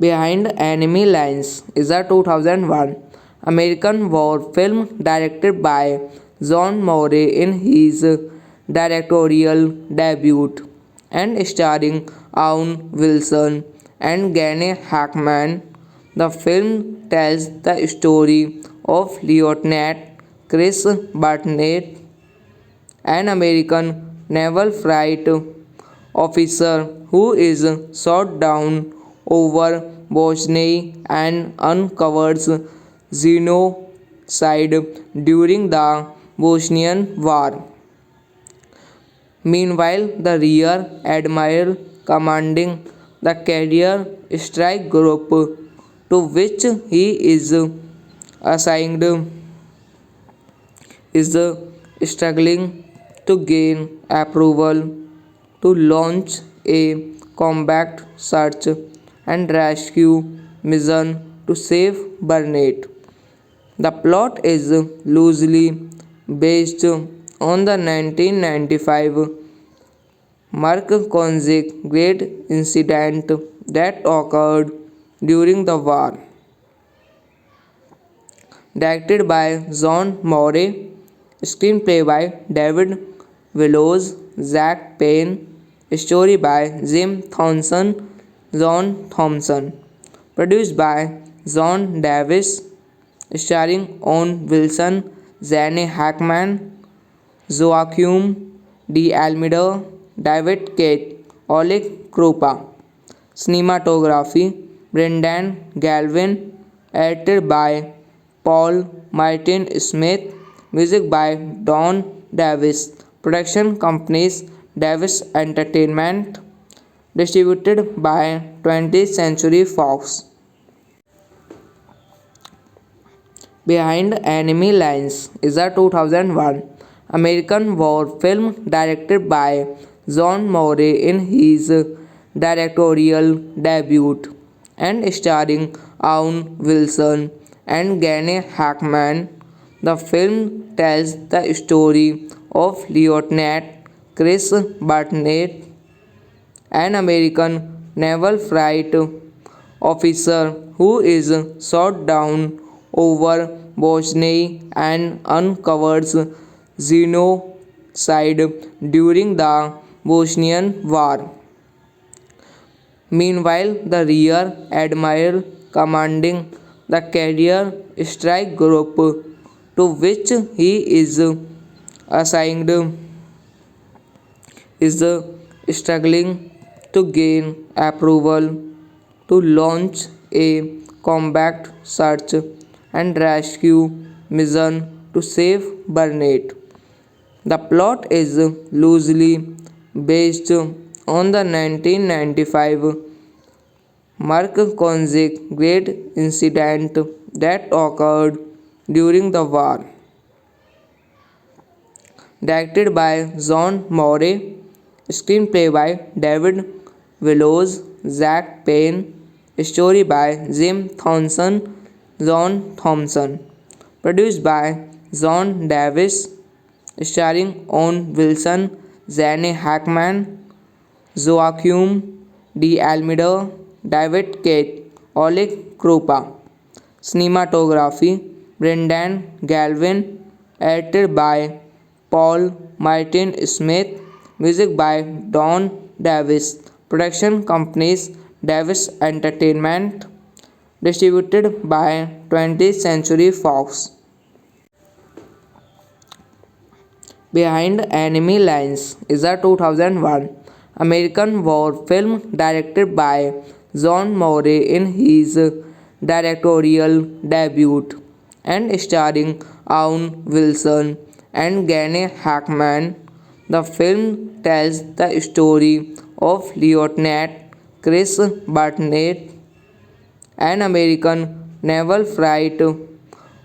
Behind Enemy Lines is a 2001 American war film directed by John Morey in his directorial debut and starring Owen Wilson and Gene Hackman. The film tells the story of Lieutenant Chris Barnett, an American naval flight officer who is shot down over Bosnia and uncovers genocide during the Bosnian War. Meanwhile, the rear admiral commanding the carrier strike group to which he is assigned is struggling to gain approval to launch a combat search and rescue mission to save Burnett. The plot is loosely based on the 1995 Mark Great incident that occurred during the war. Directed by John Morey, screenplay by David Willows, Zach Payne, story by Jim Thompson, John Thompson, produced by John Davis, starring Owen Wilson, Zane Hackman, Joaquim de Almeida, David Cate, Oleg Krupa. Cinematography Brendan Galvin, edited by Paul Martin Smith, music by Don Davis, production companies Davis Entertainment, distributed by 20th Century Fox. Behind Enemy Lines is a 2001 American war film directed by John Morey in his directorial debut and starring Owen Wilson and Gene Hackman. The film tells the story of Lieutenant Chris Barnett, an American naval flight officer who is shot down over Bosnia and uncovers genocide during the Bosnian War. Meanwhile, the rear admiral commanding the carrier strike group to which he is assigned is struggling to gain approval to launch a combat search and rescue mission to save Burnett. The plot is loosely based on the 1995 Mark Konzik Great Incident that occurred during the war. Directed by John Morey, screenplay by David Willows, Zach Payne, story by Jim Thompson, John Thompson, produced by John Davis, starring Owen Wilson, Zane Hackman, Joaquin D. Almeida, David Kate, Oleg Krupa. Cinematography Brendan Galvin, edited by Paul Martin Smith, music by Don Davis, production companies Davis Entertainment, distributed by 20th Century Fox. Behind Enemy Lines is a 2001 American war film directed by John Morey in his directorial debut and starring Owen Wilson and Gene Hackman. The film tells the story of Lieutenant Chris Burnett, an American naval flight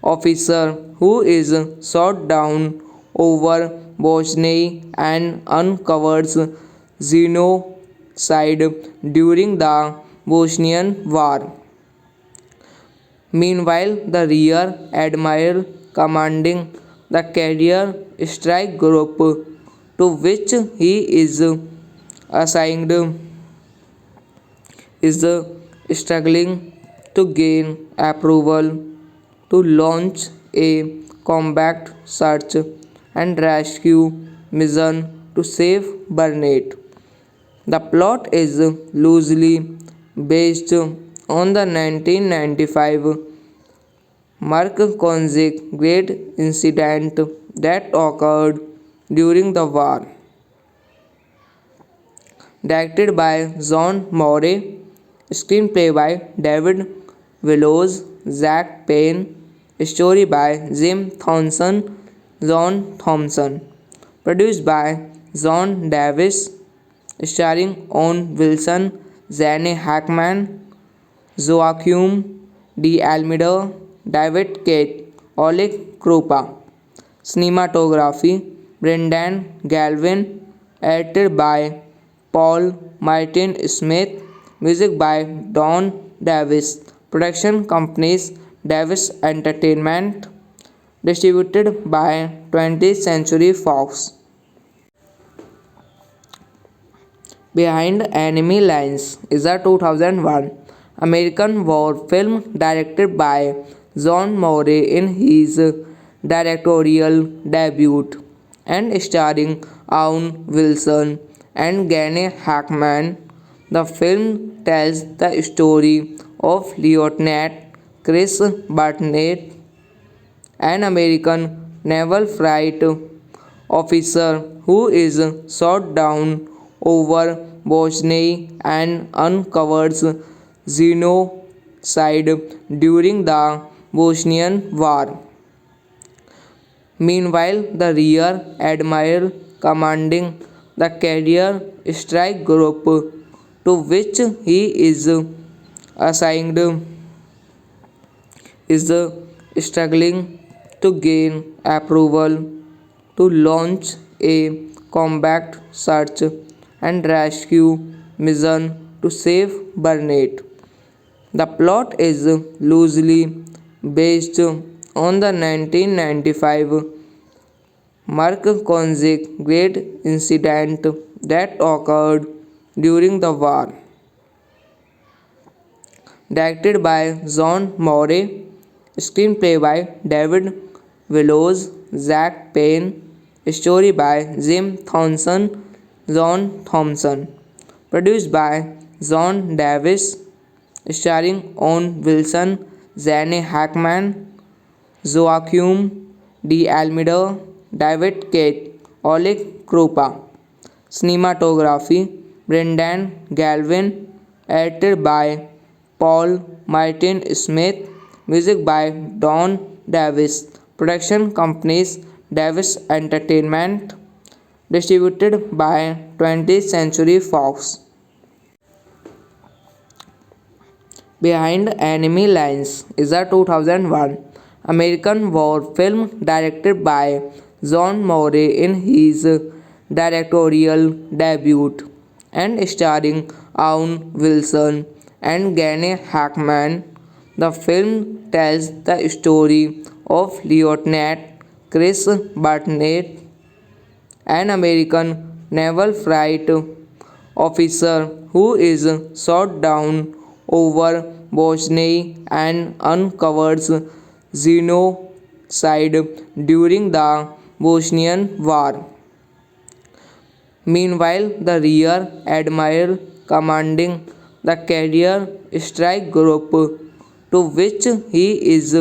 officer who is shot down over Bosnia and uncovers genocide during the Bosnian War. Meanwhile, the rear admiral commanding the carrier strike group to which he is assigned is struggling to gain approval to launch a combat search and rescue mission to save Burnett. The plot is loosely based on the 1995 Mark Konzik Great Incident that occurred during the war. Directed by John Morey, screenplay by David Willows, Zach Payne, story by Jim Thompson, John Thompson, produced by John Davis, starring Owen Wilson, Zane Hackman, Joaquin D. Almeida, David Kate, Oleg Krupa. Cinematography Brendan Galvin, edited by Paul Martin Smith, music by Don Davis, production companies Davis Entertainment, distributed by 20th Century Fox. Behind Enemy Lines is a 2001 American war film directed by John Morey in his directorial debut and starring Owen Wilson and Gene Hackman. The film tells the story of Lieutenant Chris Burnett, an American naval flight officer who is shot down over Bosnia and uncovers genocide during the Bosnian War. Meanwhile, the rear admiral commanding the carrier strike group to which he is assigned is struggling to gain approval to launch a combat search and rescue mission to save Burnett. The plot is loosely based on the 1995 Mark Konzik Great Incident that occurred during the war. Directed by John Morey, screenplay by David Willows, Zach Payne, story by Jim Thompson, John Thompson, produced by John Davis, starring Owen Wilson, Zane Hackman, Joaquim de Almeida, David Kate, Oleg Krupa. Cinematography Brendan Galvin, edited by Paul Martin Smith, music by Don Davis, production companies Davis Entertainment, distributed by 20th Century Fox. Behind Enemy Lines is a 2001 American war film directed by John Morey in his directorial debut and starring Owen Wilson and Gene Hackman. The film tells the story of Lieutenant Chris Barnett, an American naval flight officer who is shot down over Bosnia and uncovers genocide during the Bosnian War. Meanwhile, the rear admiral commanding the carrier strike group to which he is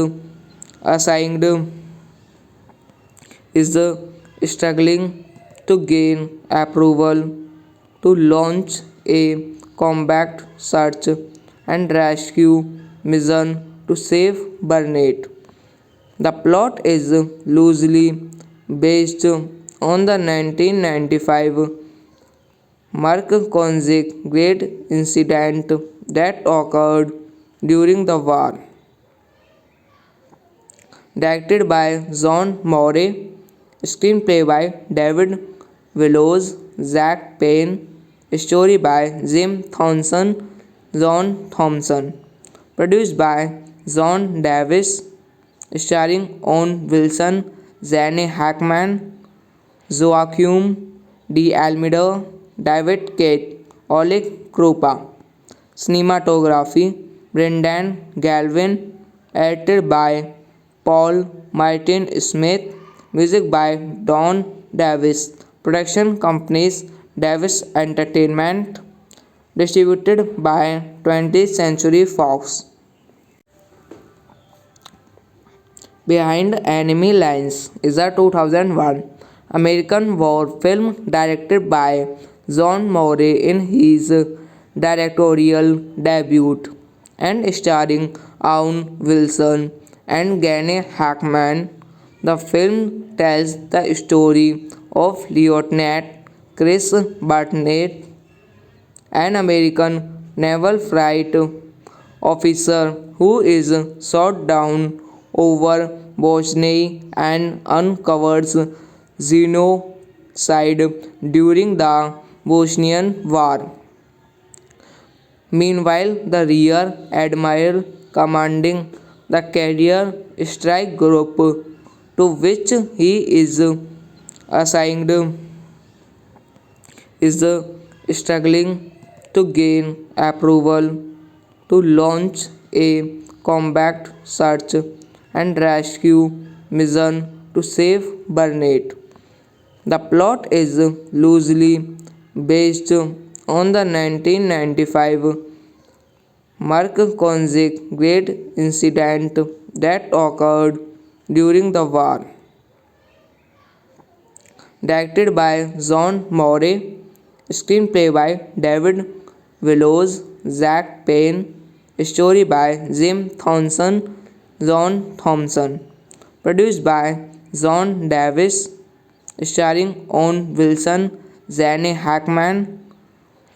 assigned is struggling to gain approval to launch a combat search and rescue mission to save Burnett. The plot is loosely based on the 1995 Mark Konzik Great Incident that occurred during the war. Directed by John Morey, screenplay by David Willows, Zach Payne, story by Jim Thompson, John Thompson, produced by John Davis, starring Owen Wilson, Zane Hackman, Joaquim de Almeida, David Kate, Oleg Krupa. Cinematography Brendan Galvin, edited by Paul Martin Smith, music by Don Davis, production companies Davis Entertainment, distributed by 20th Century Fox. Behind Enemy Lines is a 2001 American war film directed by John Morey in his directorial debut and starring Owen Wilson and Gene Hackman. The film tells the story of Lieutenant Chris Barnett, an American naval flight officer who is shot down over Bosnia and uncovers genocide during the Bosnian War. Meanwhile, the rear admiral commanding the carrier strike group to which he is assigned is struggling to gain approval to launch a combat search and rescue mission to save Burnett. The plot is loosely based on the 1995 Mark Konzik Great Incident that occurred during the war. Directed by John Morey, screenplay by David Willows, Zach Payne, story by Jim Thompson, John Thompson, produced by John Davis, starring Owen Wilson, Zane Hackman,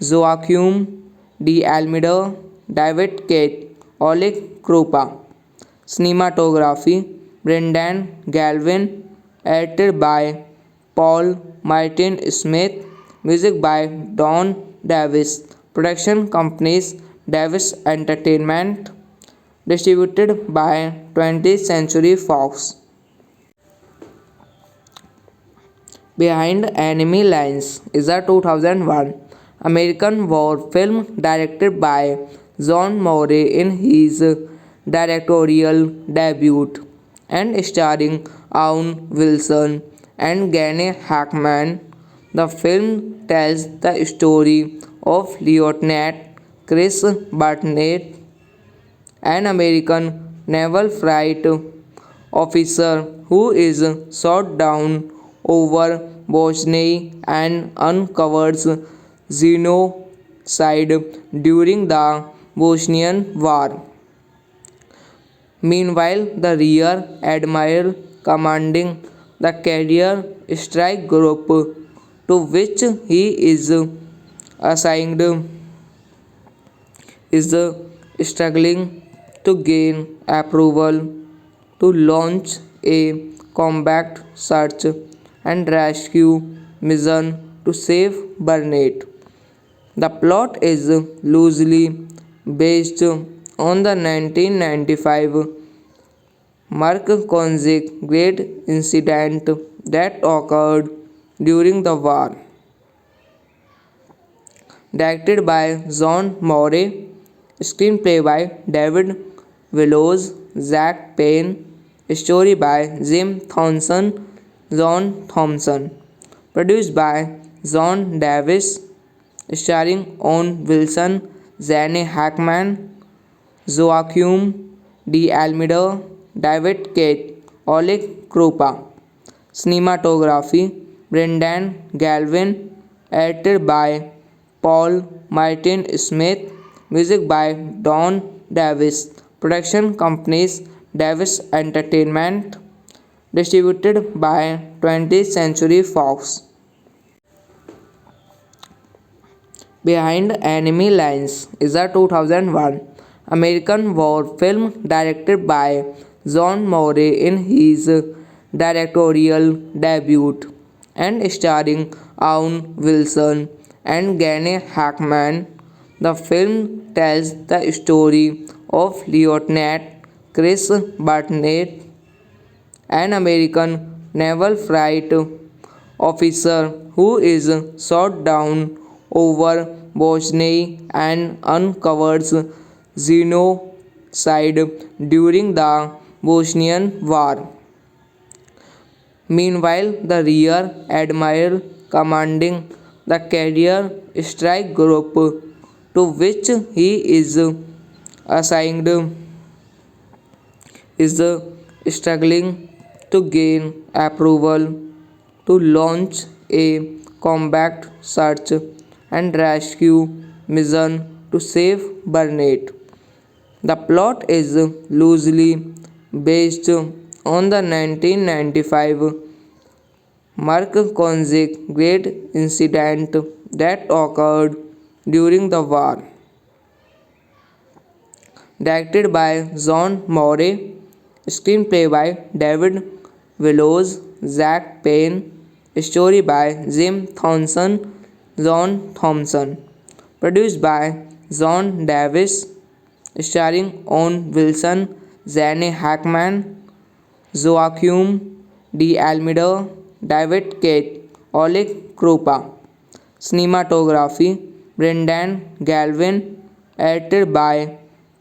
Joaquim de Almeida, David Kate, Oleg Krupa. Cinematography Brendan Galvin, edited by Paul Martin Smith, music by Don Davis, production companies Davis Entertainment, distributed by 20th Century Fox. Behind Enemy Lines is a 2001 American war film directed by John Morey in his directorial debut and starring Owen Wilson and Gene Hackman. The film tells the story of Lieutenant Chris Barnett, an American naval flight officer who is shot down over Bosnia and uncovers genocide during the Bosnian War. Meanwhile, the rear admiral commanding the carrier strike group to which he is assigned is struggling to gain approval to launch a combat search and rescue mission to save Burnett. The plot is loosely based on the 1995 Mark-Konzig Great Incident that occurred during the war. Directed by John Morey, screenplay by David Willows, Zach Payne, story by Jim Thompson, John Thompson, produced by John Davis, starring Owen Wilson, Zane Hackman, Joaquim de Almeida, David Kate, Oleg Krupa. Cinematography Brendan Galvin, edited by Paul Martin Smith, music by Don Davis, production companies Davis Entertainment, distributed by 20th Century Fox. Behind Enemy Lines is a 2001 American war film directed by John Morey in his directorial debut and starring Owen Wilson and Gene Hackman. The film tells the story of Lieutenant Chris Burnett, an American naval flight officer who is shot down over Bosnia and uncovers genocide during the Bosnian War. Meanwhile, the rear admiral commanding the carrier strike group to which he is assigned is struggling to gain approval to launch a combat search and rescue mission to save Burnett. The plot is loosely based on the 1995 Mark-Konzig Great Incident that occurred during the war. Directed by John Morey, screenplay by David Willows, Zach Payne, story by Jim Thompson, John Thompson, produced by John Davis, starring Owen Wilson, Zane Hackman, Joaquim de Almeida, David Kate, Oleg Krupa. Cinematography Brendan Galvin, edited by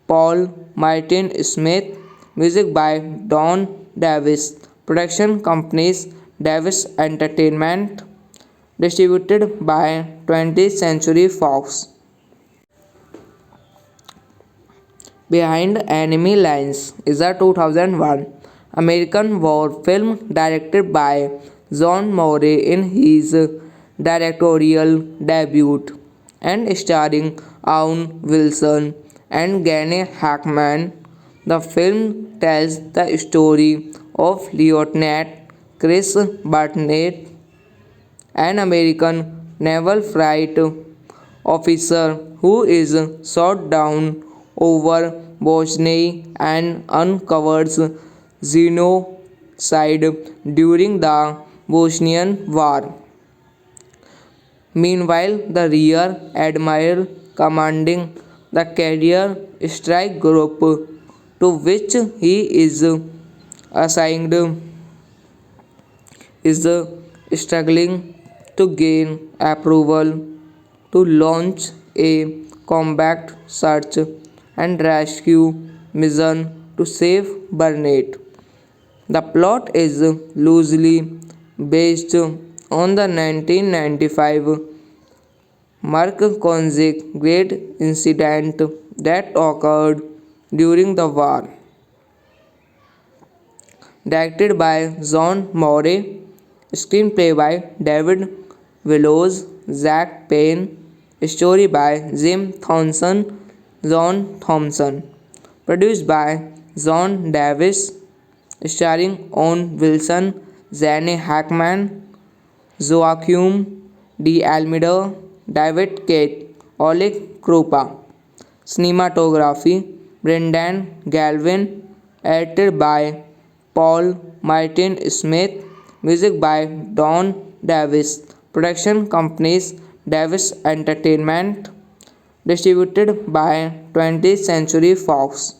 Paul Martin Smith, music by Don Davis, production companies Davis Entertainment, distributed by 20th Century Fox. Behind Enemy Lines is a 2001 American war film directed by John Morey in his directorial debut and starring Owen Wilson and Gene Hackman. The film tells the story of Lieutenant Chris Burnett, an American naval flight officer who is shot down over Bosnia and uncovers genocide during the Bosnian War. Meanwhile, the rear admiral commanding the carrier strike group to which he is assigned is struggling to gain approval to launch a combat search and rescue mission to save Burnett. The plot is loosely based on the 1995 Mark-Konzig Great Incident that occurred during the war. directed by John Morey, screenplay by David Willows, Zach Payne, story by Jim Thompson, John Thompson, produced by John Davis, starring Owen Wilson, Zane Hackman, Joaquim de Almeida, David Kate, Oleg Krupa. Cinematography Brendan Galvin, edited by Paul Martin Smith, music by Don Davis, production companies Davis Entertainment, distributed by 20th Century Fox.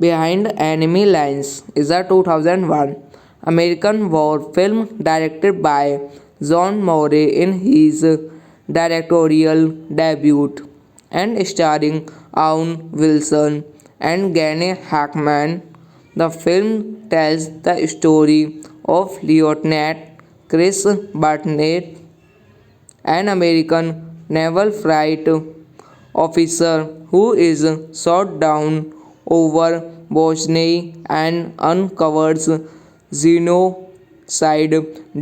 Behind Enemy Lines is a 2001 American war film directed by John Morey in his directorial debut and starring Owen Wilson and Gene Hackman. The film tells the story of Lieutenant Chris Barnett, an American naval flight officer who is shot down over Bosnia and uncovers genocide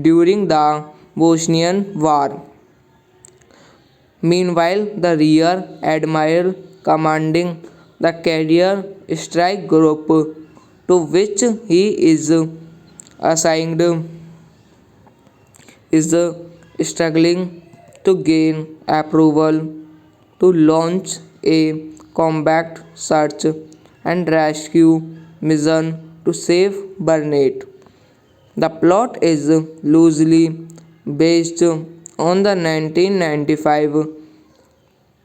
during the Bosnian War. Meanwhile, the rear admiral commanding the carrier strike group to which he is assigned is struggling to gain approval to launch a combat search and rescue mission to save Burnett. The plot is loosely based on the 1995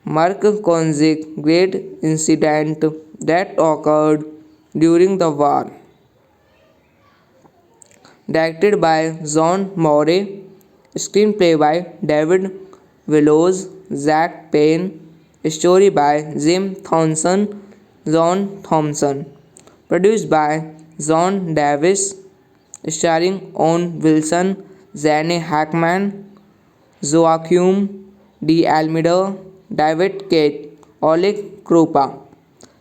Mark-Konzig Great Incident that occurred during the war. Directed by John Morey, screenplay by David Willows, Zach Payne, story by Jim Thompson, John Thompson, produced by John Davis, starring Owen Wilson, Zane Hackman, Joaquim de Almeida, David Kate, Oleg Krupa.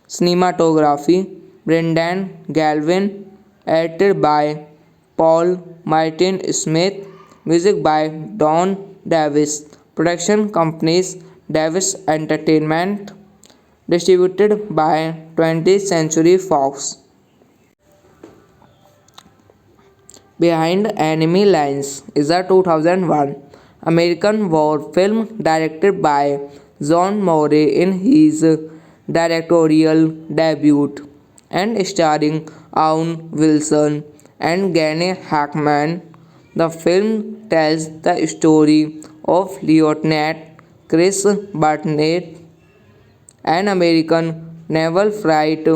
Cinematography Brendan Galvin, edited by Paul Martin Smith, music by Don Davis, production companies Davis Entertainment, distributed by 20th Century Fox. Behind Enemy Lines is a 2001 American war film directed by John Morey in his directorial debut and starring Owen Wilson and Gene Hackman. The film tells the story of Lieutenant Chris Barnett, an American naval flight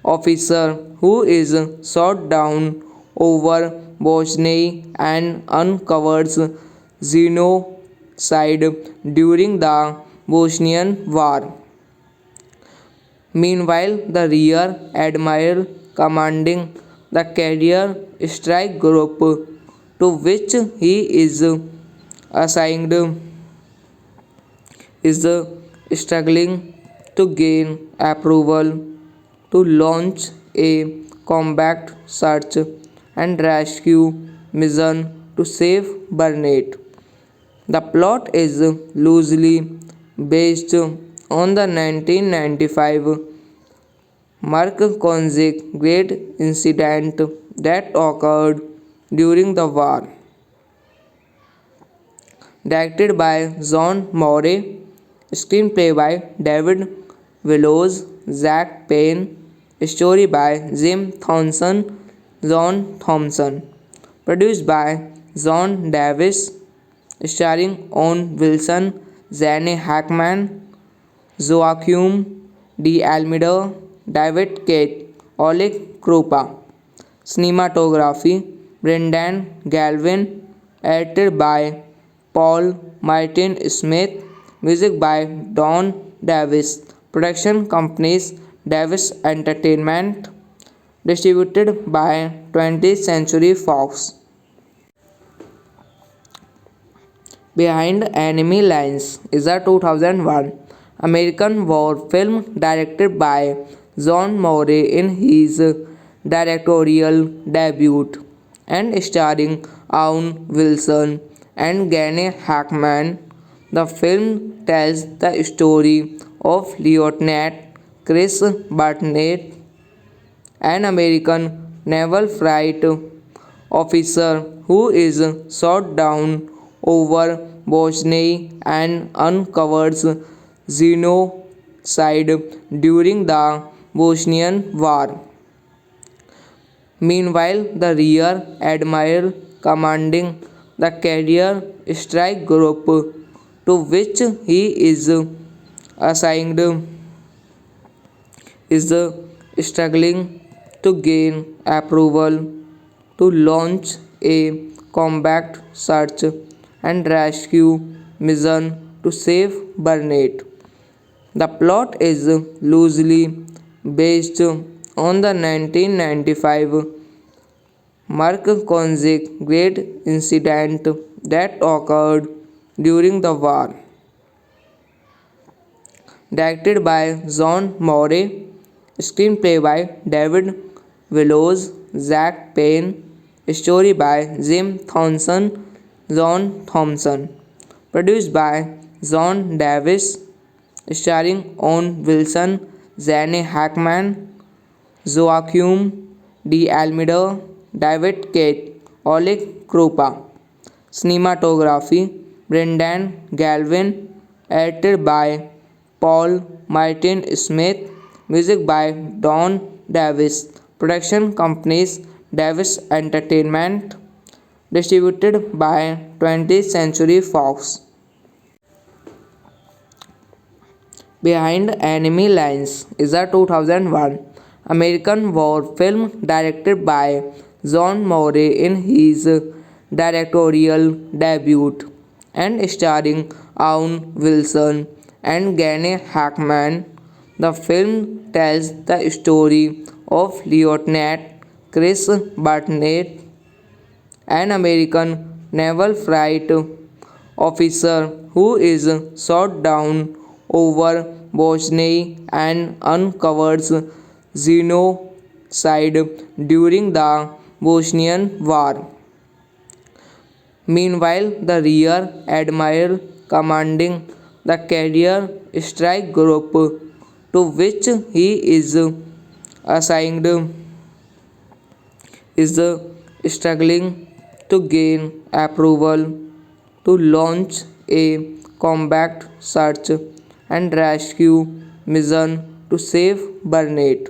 officer who is shot down over Bosnia and uncovers genocide during the Bosnian War. Meanwhile, the rear admiral commanding the carrier strike group to which he is assigned is struggling to gain approval to launch a combat search and rescue mission to save Burnett. The plot is loosely based on the 1995 Mark-Konzig Great Incident that occurred during the war. Directed by John Morey, screenplay by David Willows, Zach Payne, story by Jim Thompson, John Thompson, produced by John Davis, starring Owen Wilson, Zane Hackman, Joaquim de Almeida, David Kate, Oleg Krupa. Cinematography Brendan Galvin, edited by Paul Martin Smith, music by Don Davis, production companies Davis Entertainment, distributed by 20th Century Fox. Behind Enemy Lines is a 2001 American war film directed by John Morey in his directorial debut and starring Owen Wilson and Gene Hackman. The film tells the story of Lieutenant Chris Barnett, an American naval flight officer who is shot down over Bosnia and uncovers genocide during the Bosnian War. Meanwhile, the rear admiral commanding the carrier strike group to which he is assigned is struggling to gain approval to launch a combat search and rescue mission to save Burnett. The plot is loosely based on the 1995 Mark Konzik great incident that occurred during the war. Directed by John Morey, screenplay by David Willows, Zach Payne, story by Jim Thompson, John Thompson, produced by John Davis, starring Owen Wilson, Zane Hackman, Joaquim de Almeida, David Kate, Oleg Krupa. Cinematography Brendan Galvin, edited by Paul Martin Smith, music by Don Davis, production companies Davis Entertainment, distributed by 20th Century Fox. Behind Enemy Lines is a 2001 American war film directed by John Morey in his directorial debut and starring Owen Wilson and Gene Hackman. The film tells the story of Lieutenant Chris Barnett, an American naval flight officer who is shot down over Bosnia and uncovers genocide during the Bosnian War. Meanwhile, the rear admiral commanding the carrier strike group to which he is assigned is struggling to gain approval to launch a combat search and rescue mission to save Burnett.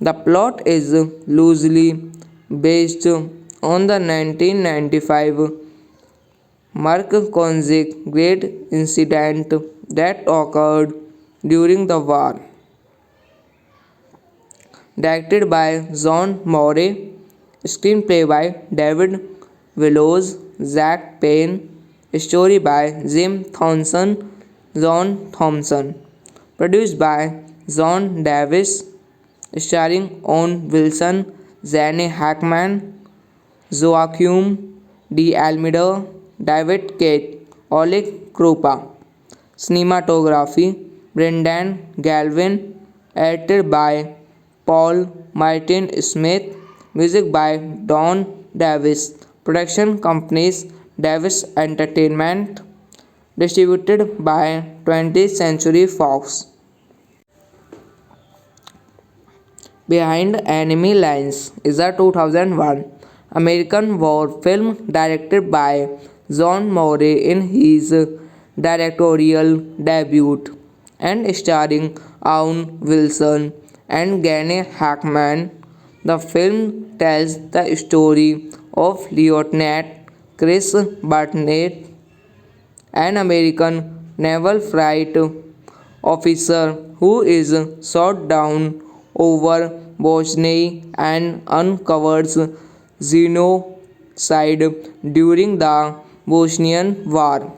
The plot is loosely based on the 1995 Mark Konzik great incident that occurred during the war. Directed by John Morey, screenplay by David Willows, Zach Payne, story by Jim Thompson, John Thompson, produced by John Davis, starring Owen Wilson, Zane Hackman, Joaquim de Almeida, David Kate, Oleg Krupa. Cinematography Brendan Galvin, edited by Paul Martin Smith, music by Don Davis, production companies Davis Entertainment, distributed by 20th Century Fox. Behind Enemy Lines is a 2001 American war film directed by John Morey in his directorial debut and starring Owen Wilson and Gene Hackman. The film tells the story of Lieutenant Chris Barnett, an American naval flight officer who is shot down over Bosnia and uncovers genocide during the Bosnian War.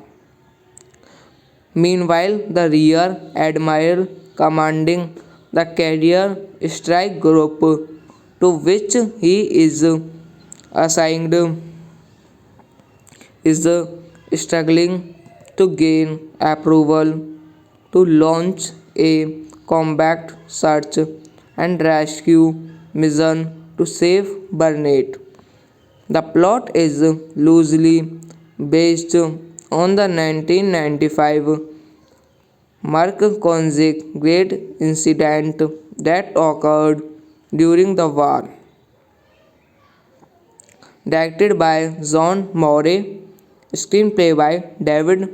Meanwhile, the rear admiral commanding the carrier strike group to which he is assigned is struggling to gain approval to launch a combat search and rescue mission to save Burnett. The plot is loosely based on the 1995 Mark Konzik Great Incident that occurred during the war. Directed by John Morey, screenplay by David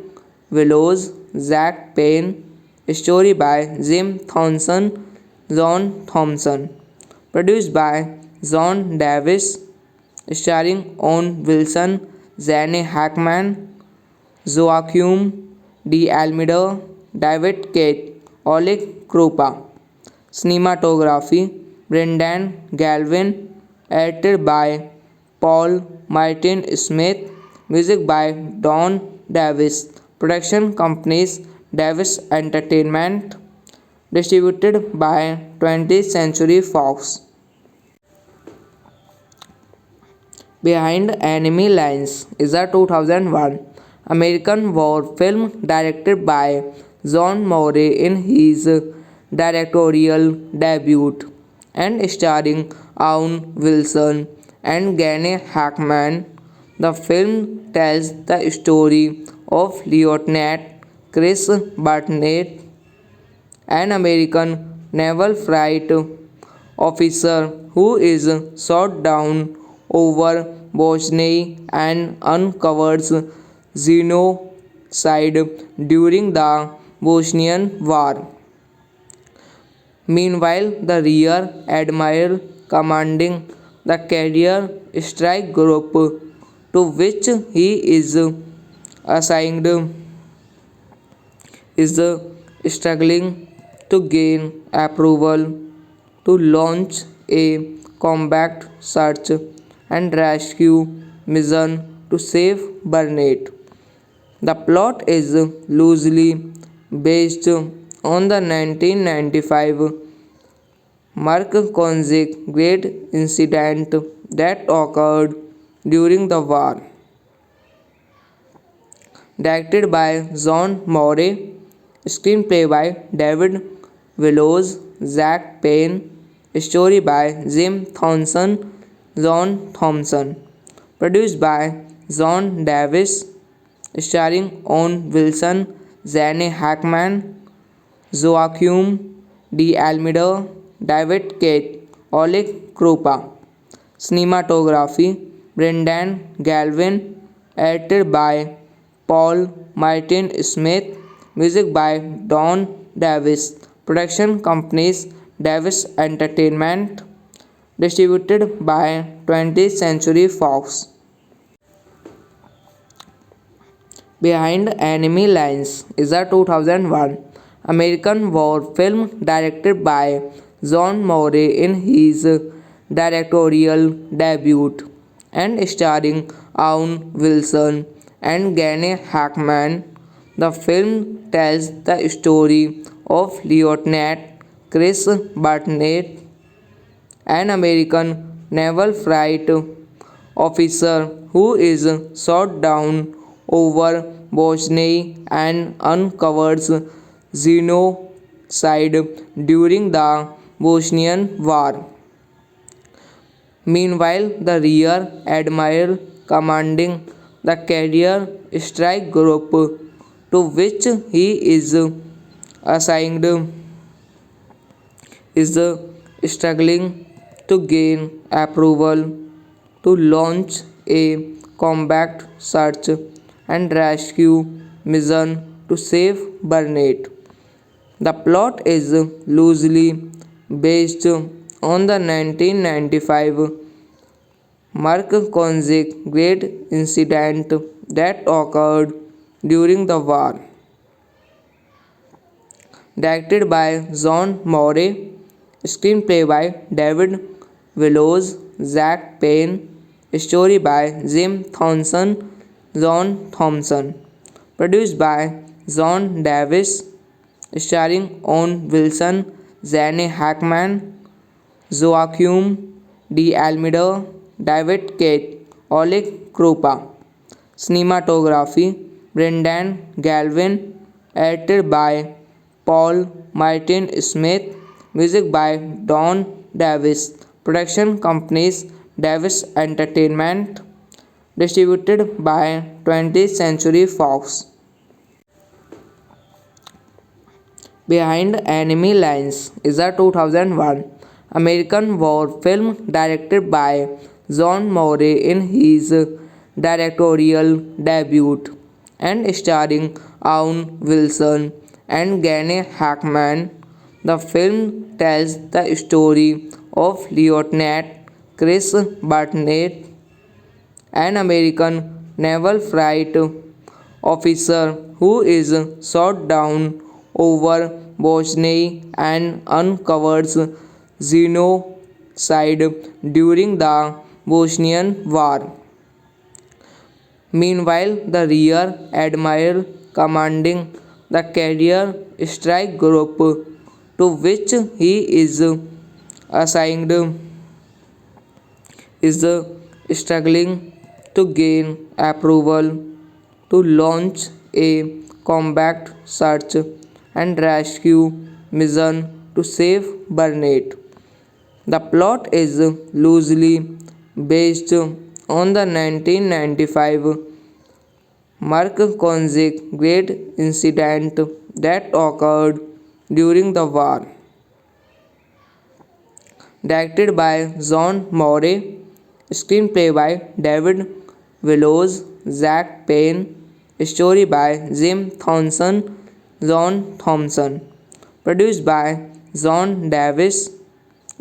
Willows, Zach Payne, story by Jim Thompson, John Thompson, produced by John Davis, starring Owen Wilson, Zane Hackman, Joaquin de Almeida, David Kate, Oleg Krupa. Cinematography Brendan Galvin, edited by Paul Martin Smith, music by Don Davis, production companies Davis Entertainment, distributed by 20th Century Fox. Behind Enemy Lines is a 2001 American war film directed by John Morey in his directorial debut and starring Owen Wilson and Gene Hackman. The film tells the story of Lieutenant Chris Burnett, an American naval flight officer who is shot down over Bosnia and uncovers genocide during the Bosnian War. Meanwhile, the rear admiral commanding the carrier strike group to which he is assigned is struggling to gain approval to launch a combat search and rescue mission to save Burnett. The plot is loosely based on the 1995 Mark Konzik Great Incident that occurred during the war. Directed by John Morey, screenplay by David Willows, Zach Payne, story by Jim Thompson, John Thompson, produced by John Davis, starring Owen Wilson, Zane Hackman, Joaquin de Almeida, David Kate, Oleg Krupa. Cinematography Brendan Galvin, edited by Paul Martin Smith, music by Don Davis, production companies Davis Entertainment, distributed by 20th Century Fox. Behind Enemy Lines is a 2001 American war film directed by John Morey in his directorial debut and starring Owen Wilson and Gene Hackman. The film tells the story of Lieutenant Chris Burnett, an American naval flight officer who is shot down over Bosnia and uncovers genocide during the Bosnian War. Meanwhile, the rear admiral commanding the carrier strike group to which he is assigned is struggling to gain approval to launch a combat search and rescue mission to save Burnett. The plot is loosely based on the 1995 Mark Konzik Great Incident that occurred during the war. Directed by John Morey, screenplay by David Willows, Zach Payne, story by Jim Thompson, John Thompson, produced by John Davis, starring Owen Wilson, Zane Hackman, Joaquin de Almeida, David Kate, Oleg Krupa. Cinematography Brendan Galvin, edited by Paul Martin Smith, Music by Don Davis. Production companies Davis Entertainment. Distributed by 20th Century Fox. Behind Enemy Lines is a 2001 American war film directed by John Morey in his directorial debut and starring Owen Wilson and Gene Hackman. The film tells the story of Lieutenant Chris Barnett, an American naval flight officer who is shot down over Bosnia and uncovers genocide during the Bosnian War. Meanwhile, the rear admiral commanding the carrier strike group to which he is assigned is struggling to gain approval to launch a combat search and rescue mission to save Burnett. The plot is loosely based on the 1995 Mark-Konzig Great Incident that occurred during the war. Directed by John Morey, screenplay by David Willows, Zach Payne, story by Jim Thompson, John Thompson, produced by John Davis,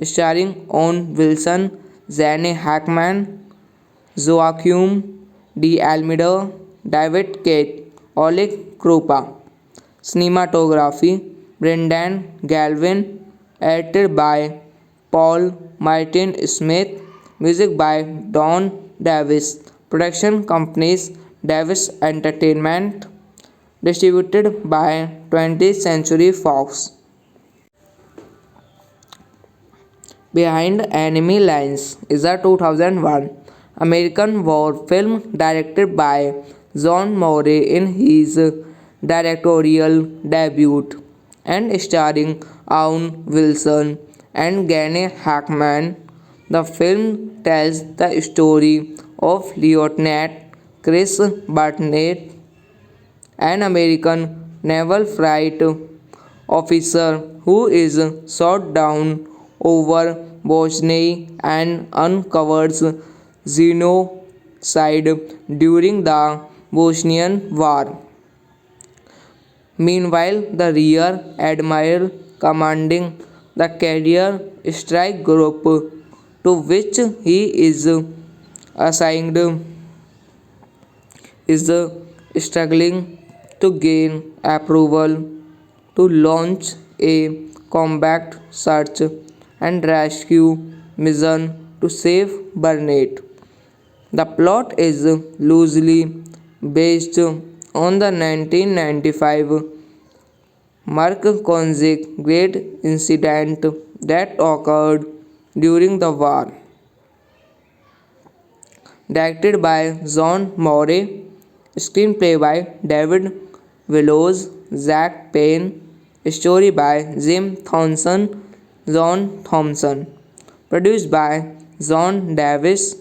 starring Owen Wilson, Gene Hackman, Joaquim de Almeida, David Kate, Oleg Krupa. Cinematography Brendan Galvin, edited by Paul Martin Smith, music by Don Davis, production companies Davis Entertainment, distributed by 20th Century Fox. Behind Enemy Lines is a 2001 American war film directed by John Morey in his directorial debut and starring Owen Wilson and Gene Hackman. The film tells the story of Lieutenant Chris Barnett, an American naval flight officer who is shot down over Bosnia and uncovers genocide during the Bosnian War. Meanwhile, the rear admiral commanding the carrier strike group to which he is assigned is struggling to gain approval to launch a combat search and rescue mission to save Burnett. The plot is loosely based on the 1995 Mark-Konzig Great Incident that occurred during the war. Directed by John Morey, screenplay by David Willows, Zach Payne, story by Jim Thompson, John Thompson, produced by John Davis,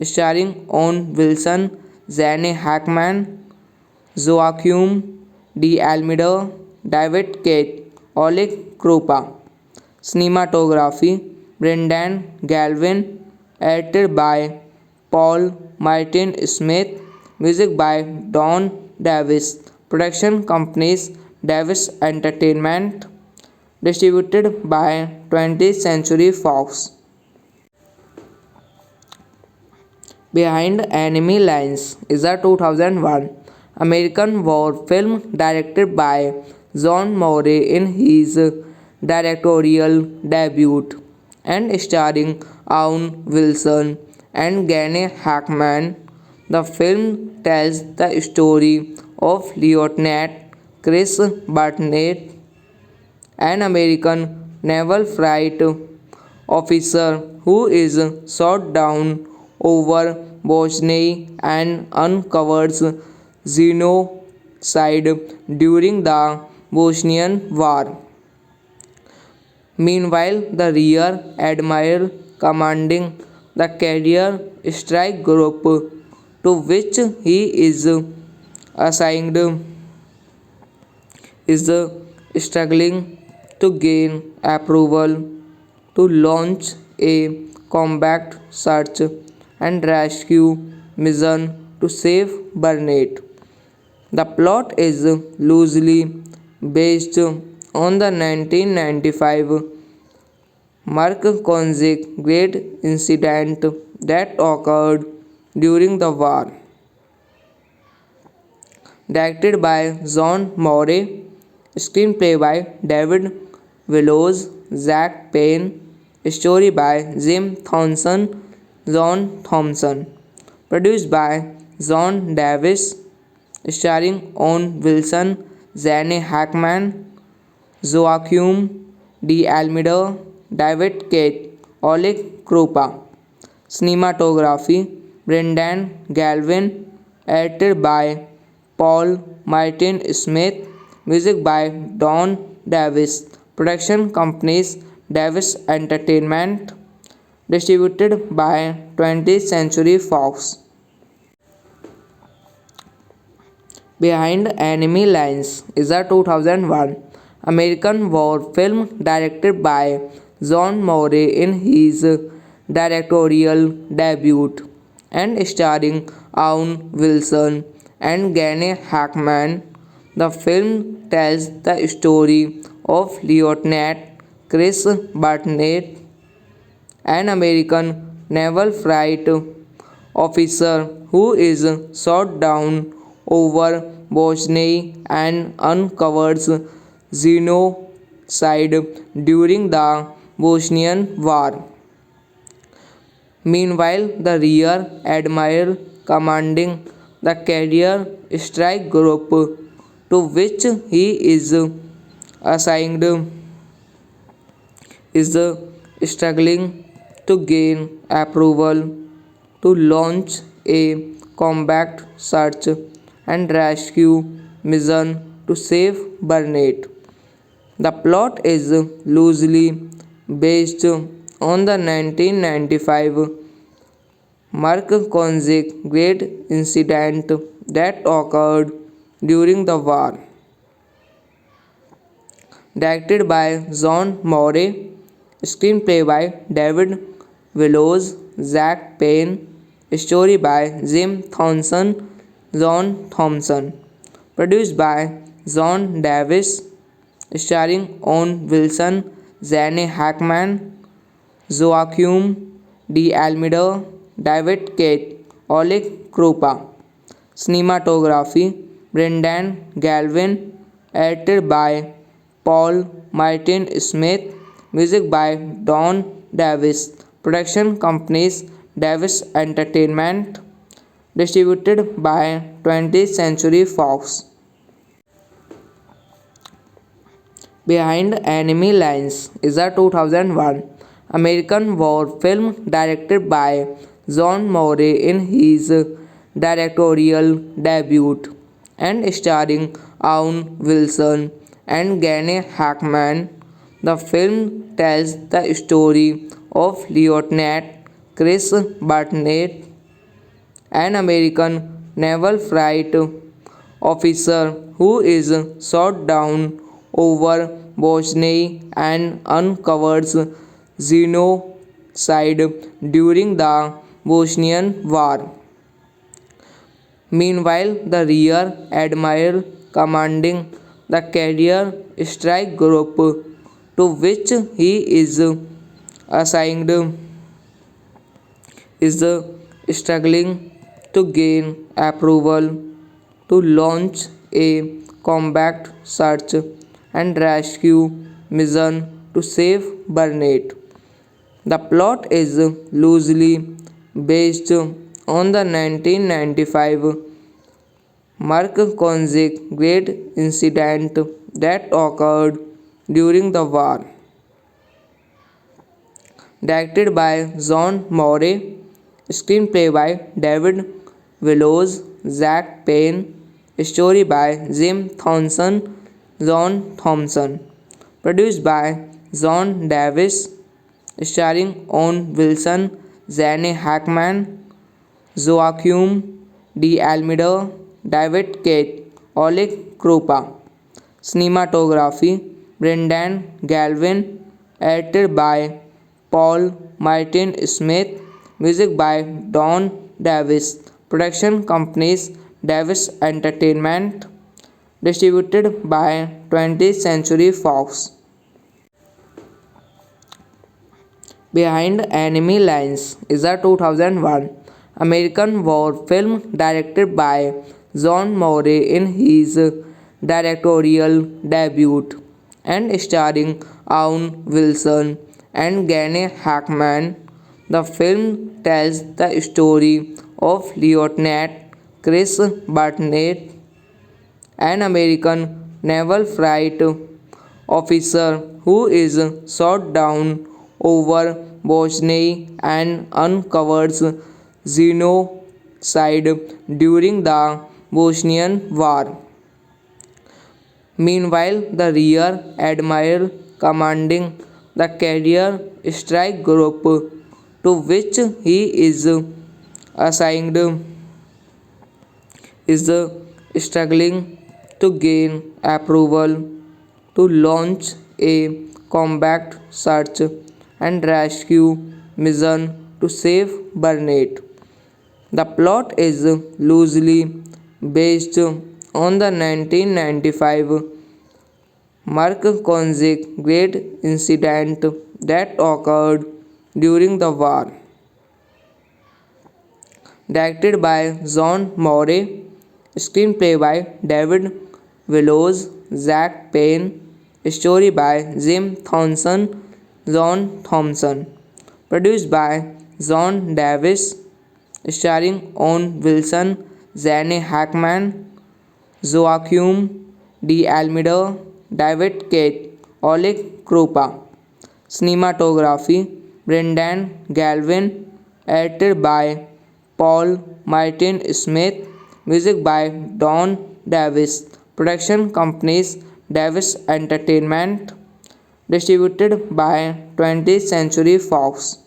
starring Owen Wilson, Gene Hackman, Joaquim de Almeida, David Kate, Oleg Krupa. Cinematography Brendan Galvin, edited by Paul Martin Smith, music by Don Davis, production companies Davis Entertainment, distributed by 20th Century Fox. Behind Enemy Lines is a 2001 American war film directed by John Morey in his directorial debut and starring Owen Wilson and Gene Hackman. The film tells the story of Lieutenant Chris Barnett, an American naval flight officer who is shot down over Bosnia and uncovers genocide during the Bosnian War. Meanwhile, the rear admiral commanding the carrier strike group to which he is assigned is struggling to gain approval to launch a combat search and rescue mission to save Burnett. The plot is loosely based on the 1995 Mark Konzik great incident that occurred during the war. Directed by John Morey, screenplay by David Willows, Zach Payne, story by Jim Thompson, John Thompson, produced by John Davis, starring Owen Wilson, Zane Hackman, Joaquin D. Almeida, David Kate, Oleg Krupa. Cinematography Brendan Galvin, edited by Paul Martin Smith, music by Don Davis, production companies Davis Entertainment, distributed by 20th Century Fox. Behind Enemy Lines is a 2001 American war film directed by John Morey in his directorial debut and starring Owen Wilson and Gene Hackman. The film tells the story of Lieutenant Chris Burnett, an American naval flight officer who is shot down over Bosnia and uncovers genocide during the Bosnian War. Meanwhile, the rear admiral commanding the carrier strike group to which he is assigned is struggling to gain approval to launch a combat search and rescue mission to save Burnett. The plot is loosely based on the 1995 Mark Konzik great incident that occurred during the war. Directed by John Morey, screenplay by David Willows, Zach Payne, story by Jim Thompson, John Thompson, produced by John Davis, starring Owen Wilson, Zane Hackman, Joaquin D. Almeida, David Kate, Oleg Krupa. Cinematography Brendan Galvin, edited by Paul Martin Smith, music by Don Davis, production companies Davis Entertainment, distributed by 20th Century Fox. Behind Enemy Lines is a 2001 American war film directed by John Morey in his directorial debut and starring Owen Wilson and Gene Hackman. The film tells the story of Lieutenant Chris Burnett, an American naval flight officer who is shot down over Bosnia and uncovers genocide during the Bosnian War. Meanwhile, the rear admiral commanding the carrier strike group to which he is assigned is struggling to gain approval to launch a combat search and rescue mission to save Burnett. The plot is loosely based on the 1995 Mark Konzik great incident that occurred during the war. Directed by John Morey, screenplay by David Willows, Zach Payne, story by Jim Thompson, John Thompson, produced by John Davis, starring Owen Wilson, Zane Hackman, Joaquin de Almeida, David Cage, Oleg Krupa. Cinematography Brendan Galvin, edited by Paul Martin Smith, music by Don Davis, production companies Davis Entertainment, distributed by 20th Century Fox. Behind Enemy Lines is a 2001 American war film directed by John Morey in his directorial debut and starring Owen Wilson and Gene Hackman. The film tells the story of Lieutenant Chris Barnett, an American naval flight officer who is shot down over Bosnia and uncovers genocide during the Bosnian War. Meanwhile, the rear admiral commanding the carrier strike group to which he is assigned is struggling to gain approval to launch a combat search and rescue mission to save Burnett. The plot is loosely based on the 1995 Mark-Konzig Great incident that occurred during the war. Directed by John Morey, screenplay by David Willows, Zach Payne, story by Jim Thompson, John Thompson, produced by John Davis, starring Owen Wilson, Zane Hackman, Joaquin de Almeida, David Cage, Oleg Krupa. Cinematography Brendan Galvin, edited by Paul Martin Smith, music by Don Davis, production companies Davis Entertainment, distributed by 20th Century Fox.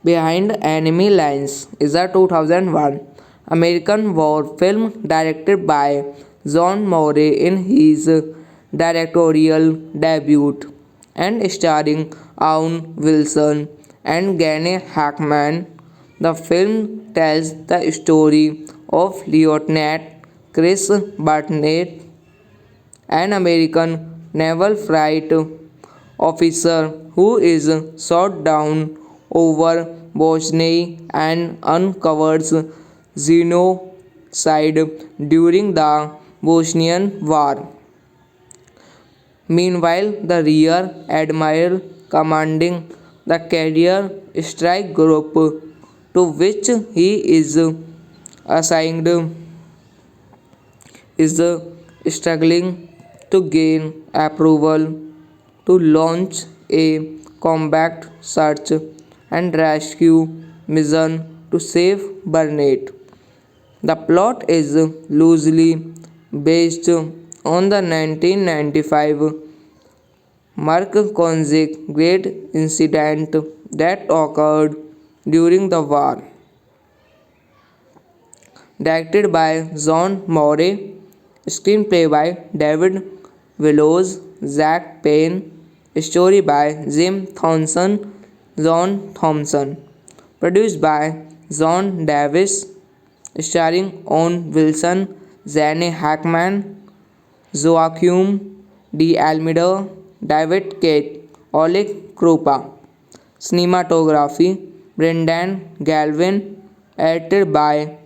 Behind Enemy Lines is a 2001 American war film directed by John Morey in his directorial debut and starring Owen Wilson and Gene Hackman. The film tells the story of Lieutenant Chris Barnett, an American naval flight officer who is shot down over Bosnia and uncovers genocide during the Bosnian War. Meanwhile, the rear admiral commanding the carrier strike group to which he is assigned is struggling to gain approval to launch a combat search and rescue mission to save Burnett. The plot is loosely based on the 1995 Mark-Konzig Great incident that occurred during the war. Directed by John Morey, screenplay by David Willows, Zach Payne, story by Jim Thompson, John Thompson, produced by John Davis, starring Owen Wilson, Zane Hackman, Joaquin de Almeida, David Cage, Oleg Krupa. Cinematography Brendan Galvin, edited by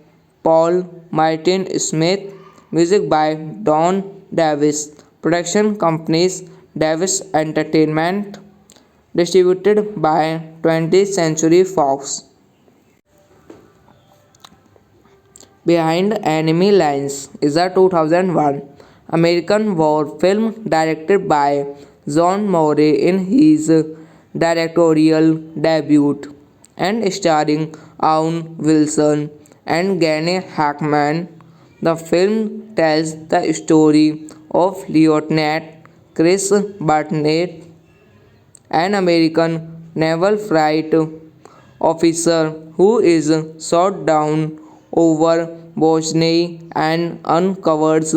Paul Martin Smith, music by Don Davis, production companies Davis Entertainment, distributed by 20th Century Fox. Behind Enemy Lines is a 2001 American war film directed by John Morey in his directorial debut and starring Owen Wilson and Gene Hackman. The film tells the story of Lieutenant Chris Barnett, an American naval flight officer who is shot down over Bosnia and uncovers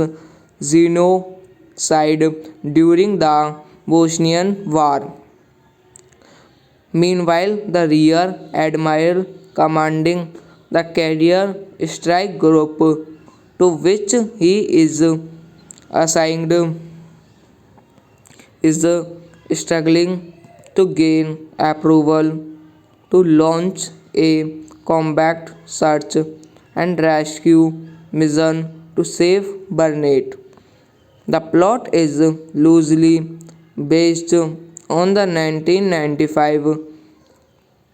genocide during the Bosnian War. Meanwhile, the rear admiral commanding the carrier strike group to which he is assigned is struggling to gain approval to launch a combat search and rescue mission to save Burnett. The plot is loosely based on the 1995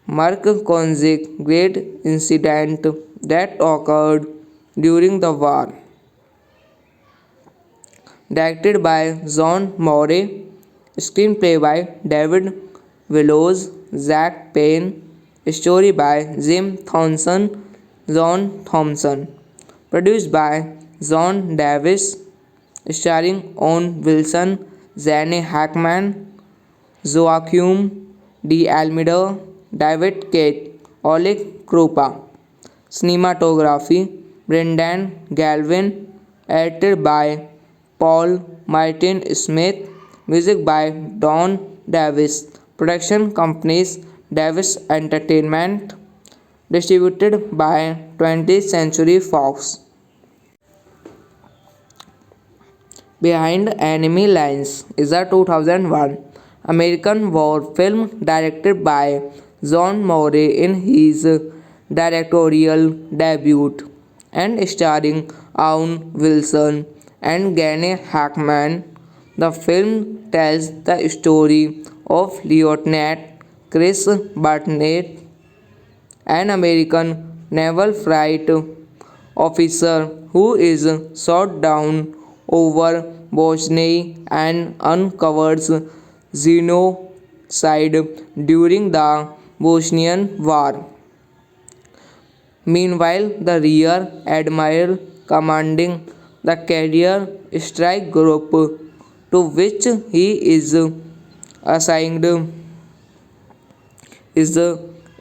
Mark-Konzig Great Incident that occurred during the war. Directed by John Morey, screenplay by David Willows, Zach Payne, story by Jim Thompson, John Thompson, produced by John Davis, starring Owen Wilson, Zane Hackman, Joaquim de Almeida, David Kate, Oleg Krupa. Cinematography Brendan Galvin, edited by Paul Martin Smith, music by Don Davis, production companies Davis Entertainment, distributed by 20th Century Fox. Behind Enemy Lines is a 2001 American war film directed by John Morey in his directorial debut and starring Owen Wilson and Gene Hackman. The film tells the story of Lieutenant Chris Barnett, an American naval flight officer who is shot down over Bosnia and uncovers genocide during the Bosnian War. Meanwhile, the rear admiral commanding the carrier strike group to which he is assigned is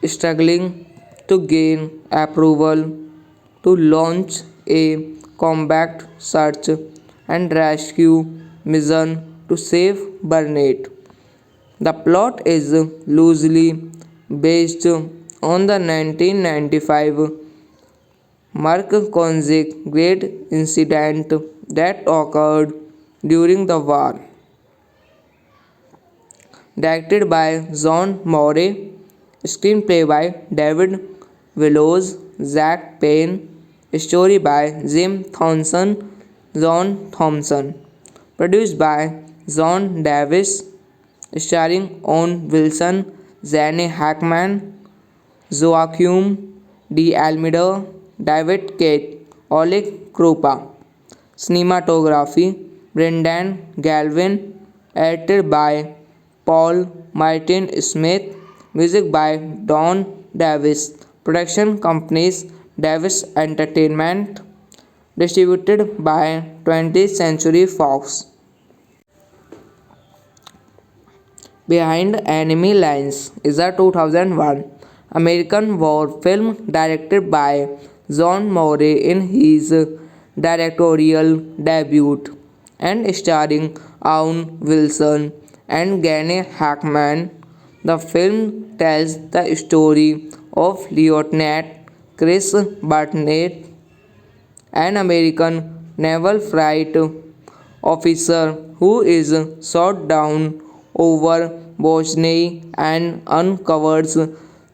struggling to gain approval to launch a combat search and rescue mission to save Burnett. The plot is loosely based on the 1995 Mark-Konzig Great Incident that occurred during the war. Directed by John Morey, screenplay by David Willows, Zach Payne, story by Jim Thompson, John Thompson, produced by John Davis, starring Owen Wilson, Zane Hackman, Joaquim de Almeida, David Kate, Oleg Krupa. Cinematography Brendan Galvin, edited by Paul Martin Smith, music by Don Davis, production companies Davis Entertainment, distributed by 20th Century Fox. Behind Enemy Lines is a 2001 American war film directed by John Morey in his directorial debut and starring Owen Wilson and Gene Hackman. The film tells the story of Lieutenant Chris Barnett, an American naval flight officer who is shot down over Bosnia and uncovers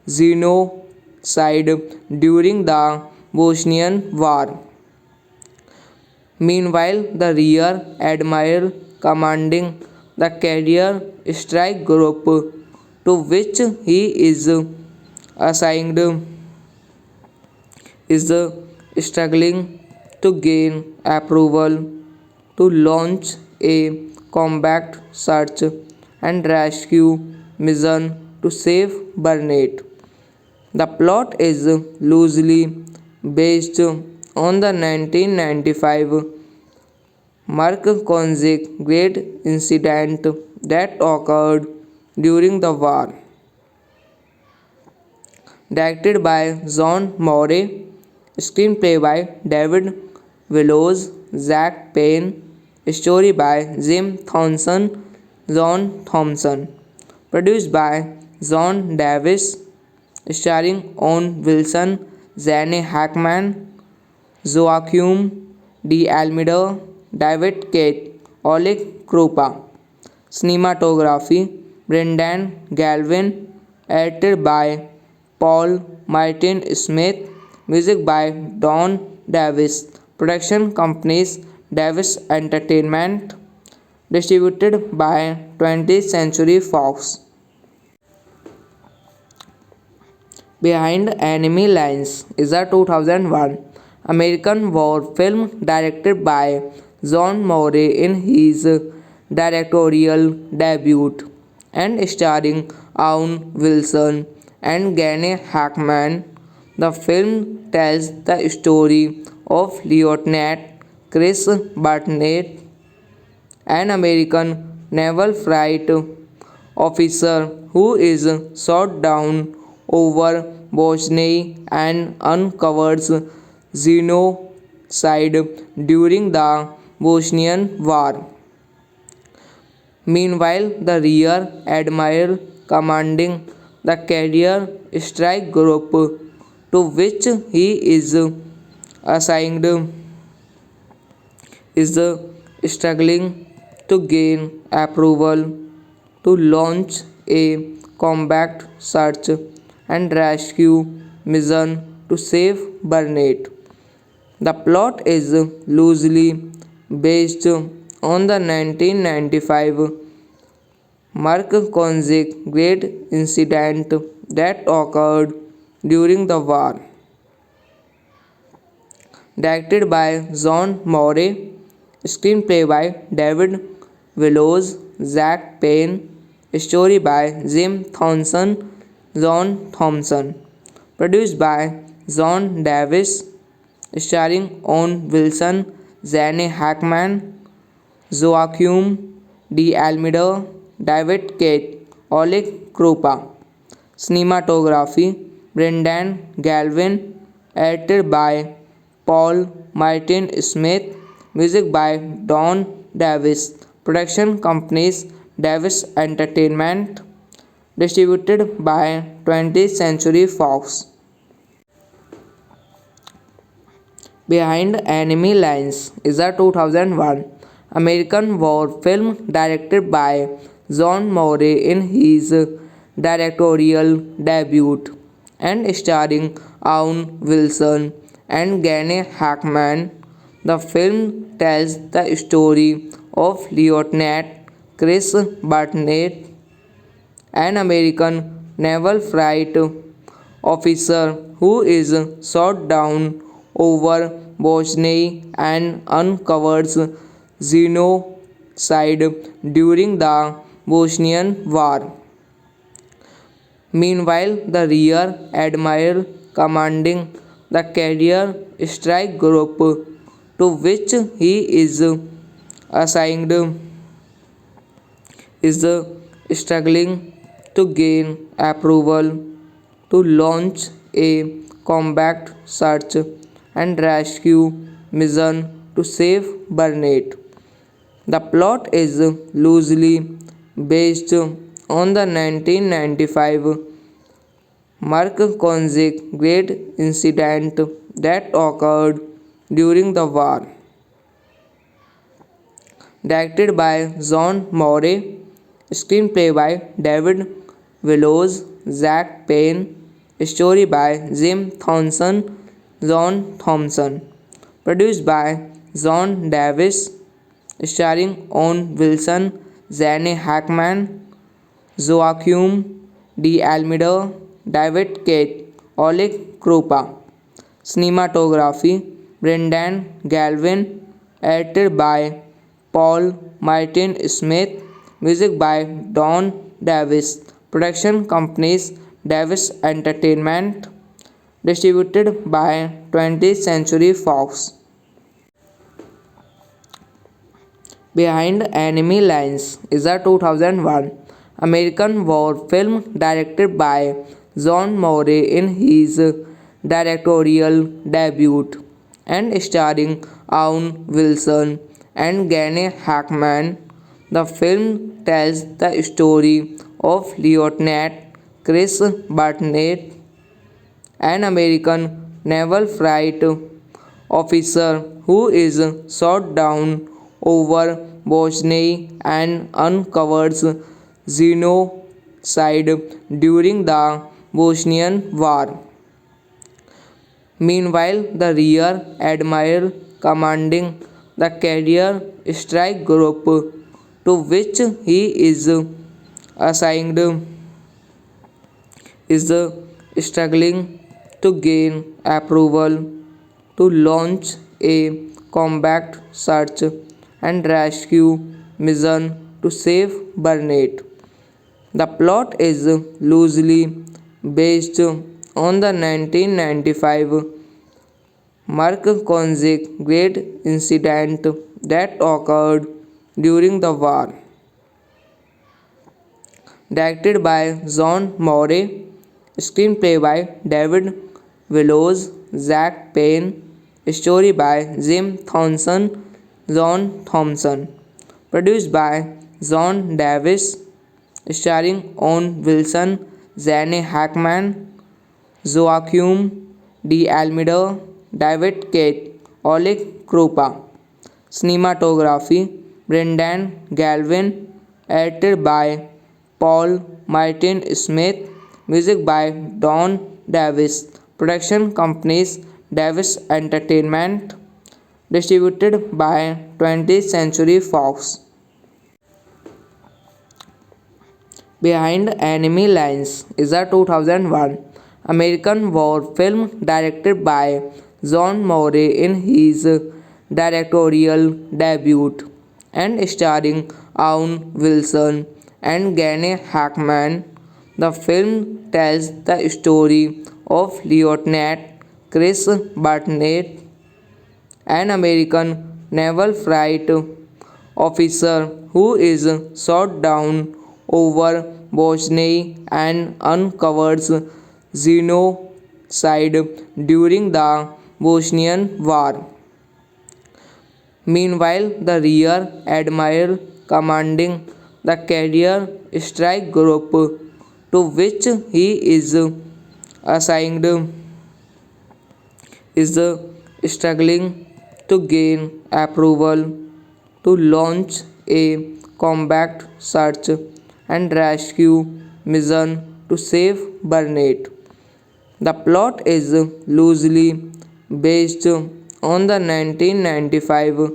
genocide during the Bosnian War. Meanwhile, the rear admiral commanding the carrier strike group to which he is assigned is struggling to gain approval to launch a combat search and rescue mission to save Burnett. The plot is loosely based on the 1995 Mark Konzik great incident that occurred during the war. Directed by John Morey, screenplay by David Willows, Zach Payne, story by Jim Thompson, John Thompson, produced by John Davis, starring Owen Wilson, Zane Hackman, Joaquim de Almeida, David Kate, Oleg Krupa. Cinematography Brendan Galvin, edited by Paul Martin Smith, music by Don Davis, production companies Davis Entertainment, distributed by 20th Century Fox. Behind Enemy Lines is a 2001 American war film directed by John Morey in his directorial debut and starring Owen Wilson and Gene Hackman. The film tells the story of Lieutenant Chris Barnett, an American naval flight officer who is shot down over Bosnia and uncovers genocide during the Bosnian War. Meanwhile, the rear admiral commanding the carrier strike group to which he is assigned is struggling to gain approval to launch a combat search and rescue mission to save Burnett. The plot is loosely based on the 1995 Mark Konzik great incident that occurred during the war. Directed by John Morey, screenplay by David Willows, Zach Payne, story by Jim Thompson, John Thompson, produced by John Davis, starring Owen Wilson, Zane Hackman, Joaquim de Almeida, David Kate, Oleg Krupa. Cinematography Brendan Galvin, edited by Paul Martin Smith, music by Don Davis, production companies Davis Entertainment, distributed by 20th Century Fox. Behind Enemy Lines is a 2001 American war film directed by John Morey in his directorial debut and starring Owen Wilson and Gene Hackman. The film tells the story of Lieutenant Chris Barnett, an American naval flight officer who is shot down over Bosnia and uncovers genocide during the Bosnian War. Meanwhile, the rear admiral commanding the carrier strike group to which he is assigned is struggling to gain approval to launch a combat search and rescue mission to save Burnett. The plot is loosely based on the 1995 Mark Konzik great incident that occurred during the war. Directed by John Morey, screenplay by David Willows, Zach Payne, story by Jim Thompson, John Thompson, produced by John Davis, starring Owen Wilson, Zane Hackman, Joaquim de Almeida, David Kate, Oleg Krupa. Cinematography Brendan Galvin, edited by Paul Martin Smith, music by Don Davis, production companies Davis Entertainment, distributed by 20th Century Fox. Behind Enemy Lines is a 2001 American war film directed by John Morey in his directorial debut and starring Owen Wilson and Gene Hackman. The film tells the story of Lieutenant Chris Barnett, an American naval flight officer who is shot down over Bosnia and uncovers genocide during the Bosnian War. Meanwhile, the rear admiral commanding the carrier strike group to which he is assigned is struggling to gain approval to launch a combat search and rescue mission to save Burnett. The plot is loosely based on the 1995 Mark-Konzig Great Incident that occurred during the war. Directed by John Morey, screenplay by David Willows, Zach Payne, story by Jim Thompson, John Thompson, produced by John Davis, starring Owen Wilson, Gene Hackman, Joaquim de Almeida, David Kate, Oleg Krupa. Cinematography Brendan Galvin, edited by Paul Martin Smith, music by Don Davis, production companies Davis Entertainment, distributed by 20th Century Fox. Behind Enemy Lines is a 2001 American war film directed by John Morey in his directorial debut and starring Owen Wilson and Gene Hackman. The film tells the story of Lieutenant Chris Barnett, an American naval flight officer who is shot down over Bosnia and uncovers genocide during the Bosnian War. Meanwhile, the rear admiral commanding the carrier strike group to which he is assigned is struggling to gain approval to launch a combat search and rescue mission to save Burnett. The plot is loosely based on the 1995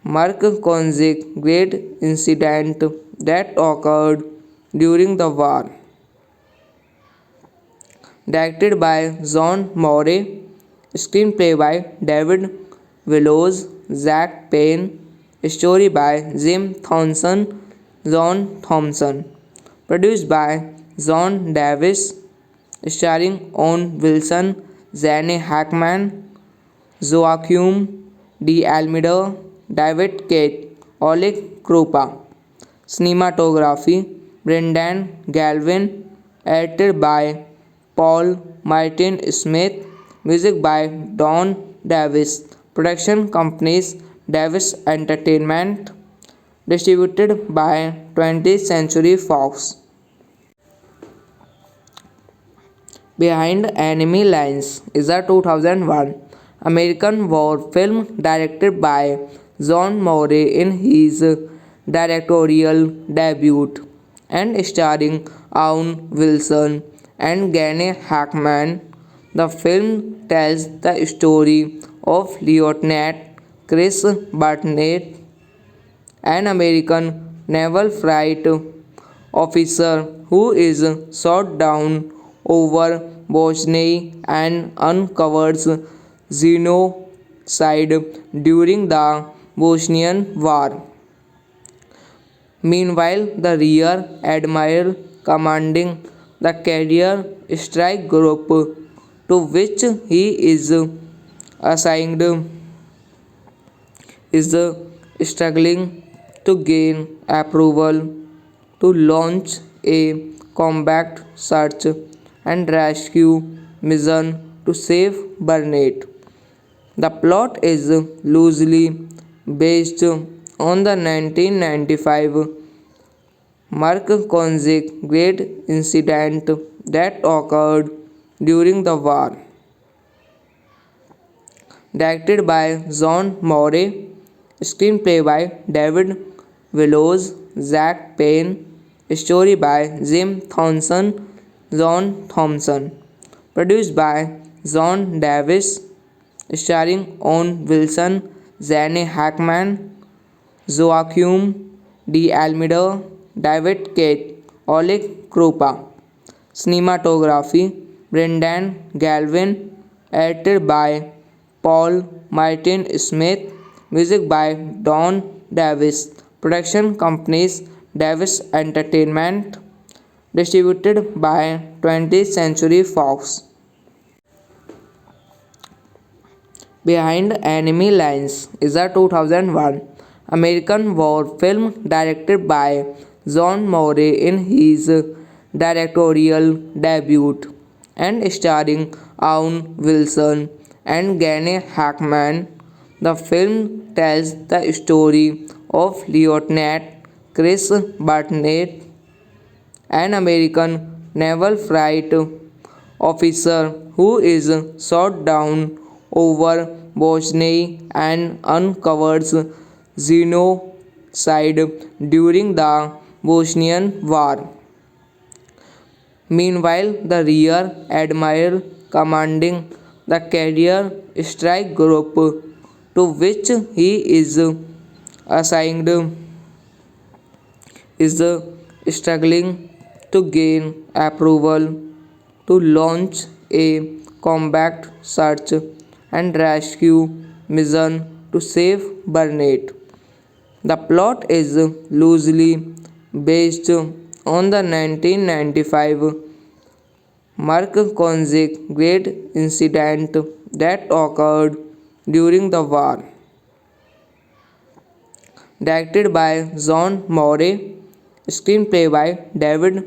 Mark-Konzig Great Incident that occurred during the war. Directed by John Morey, screenplay by David Willows, Zach Payne, story by Jim Thompson, John Thompson, produced by John Davis, starring Owen Wilson, Gene Hackman, Joaquim de Almeida, David Kate, Oleg Krupa. Cinematography Brendan Galvin, edited by Paul Martin Smith, music by Don Davis, production companies Davis Entertainment, distributed by 20th Century Fox. Behind Enemy Lines is a 2001 American war film directed by John Morey in his directorial debut and starring Owen Wilson and Gene Hackman. The film tells the story of Lieutenant Chris Barnett, an American naval flight officer who is shot down over Bosnia and uncovers genocide during the Bosnian War. Meanwhile, the rear admiral commanding the carrier strike group to which he is assigned is struggling to gain approval to launch a combat search and rescue mission to save Burnett. The plot is loosely based on the 1995 Mark Konzik great incident that occurred during the war. Directed by John Morey, screenplay by David Willows, Zach Payne, story by Jim Thompson, John Thompson, produced by John Davis, starring Owen Wilson, Zane Hackman, Joaquin D. Almeida, David Kate, Oleg Krupa. Cinematography Brendan Galvin, edited by Paul Martin Smith, music by Don Davis, production companies Davis Entertainment, distributed by 20th Century Fox. Behind Enemy Lines is a 2001 American war film directed by John Morey in his directorial debut and starring Owen Wilson and Gene Hackman. The film tells the story of Lieutenant Chris Burnett, an American naval flight officer who is shot down over Bosnia and uncovers genocide during the Bosnian War. Meanwhile, the Rear Admiral commanding the carrier strike group to which he is assigned is struggling to gain approval to launch a combat search and rescue mission to save Burnett. The plot is loosely based on the 1995 Mark Konzik great incident that occurred during the war. Directed by John Morey, screenplay by David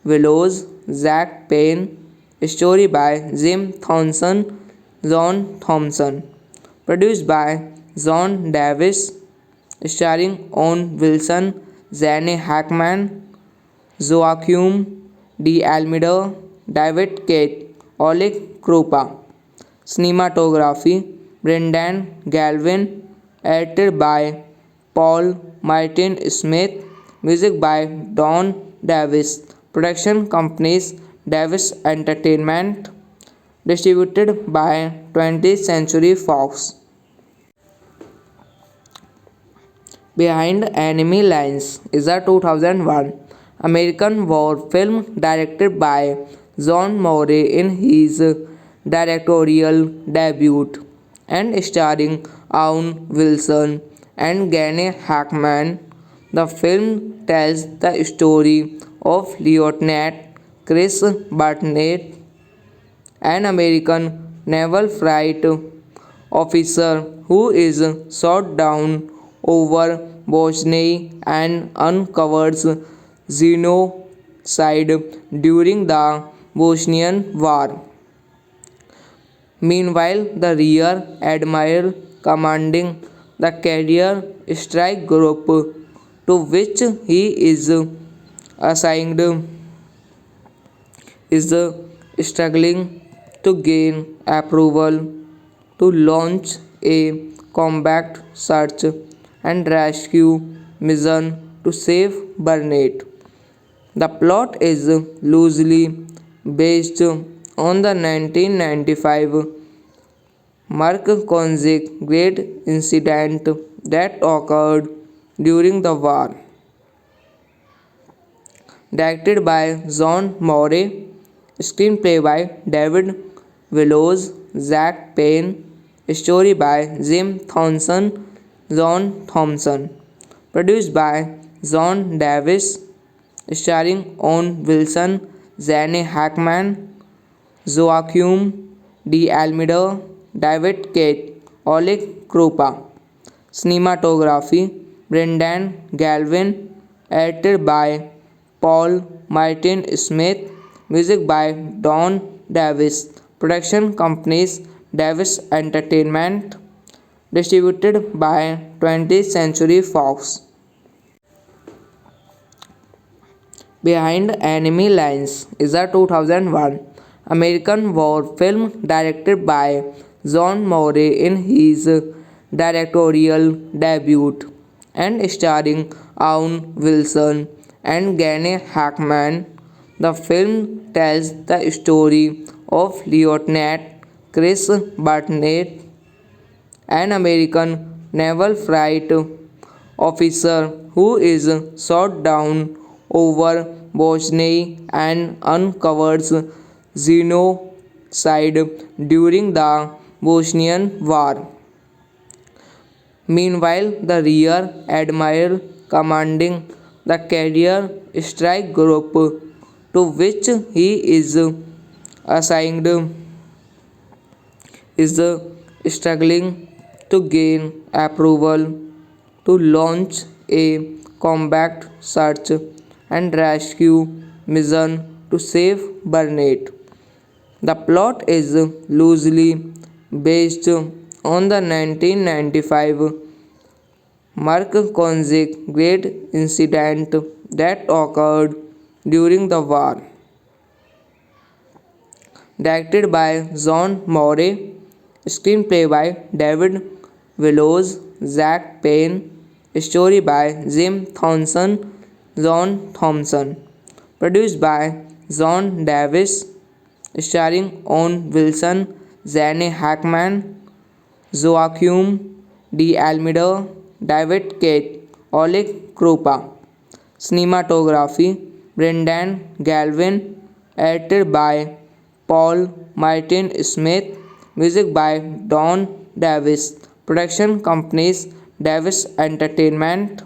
Willows, Zach Payne, story by Jim Thompson, John Thompson, produced by John Davis, starring Owen Wilson, Zane Hackman, Joaquin D. Almeida, David Kate, Oleg Krupa. Cinematography Brendan Galvin, edited by Paul Martin Smith, music by Don Davis, production companies Davis Entertainment, distributed by 20th Century Fox. Behind Enemy Lines is a 2001 American war film directed by John Morey in his directorial debut and starring Owen Wilson and Gene Hackman. The film tells the story of Lieutenant Chris Burnett, an American naval flight officer who is shot down over Bosnia and uncovers genocide during the Bosnian War. Meanwhile, the Rear Admiral commanding the carrier strike group to which he is assigned is struggling to gain approval to launch a combat search and rescue mission to save Burnett. The plot is loosely based on the 1995 Mark Konzik great incident that occurred during the war. Directed by John Morey, screenplay by David Willows, Zach Payne, story by Jim Thompson, John Thompson, produced by John Davis, starring Owen Wilson, Zane Hackman, Joaquin D. Almeida, David Kate, Oleg Krupa. Cinematography Brendan Galvin. Edited by Paul Martin Smith. Music by Don Davis. Production companies Davis Entertainment. Distributed by 20th Century Fox. Behind Enemy Lines is a 2001 American war film directed by John Morey in his directorial debut and starring Owen Wilson and Gene Hackman. The film tells the story of Lieutenant Chris Barnett, an American naval flight officer who is shot down over Bosnia and uncovers genocide during the Bosnian War. Meanwhile, the rear admiral commanding the carrier strike group to which he is assigned is struggling to gain approval to launch a combat search and rescue mission to save Burnett. The plot is loosely based on the 1995 Mark Konzik Great Incident that occurred during the war. Directed by John Morey, screenplay by David Willows, Zach Payne, story by Jim Thompson, John Thompson, produced by John Davis, starring Owen Wilson, Gene Hackman, Joaquim de Almeida, David Kate, Oleg Krupa. Cinematography Brendan Galvin. Edited by Paul Martin Smith. Music by Don Davis. Production companies Davis Entertainment.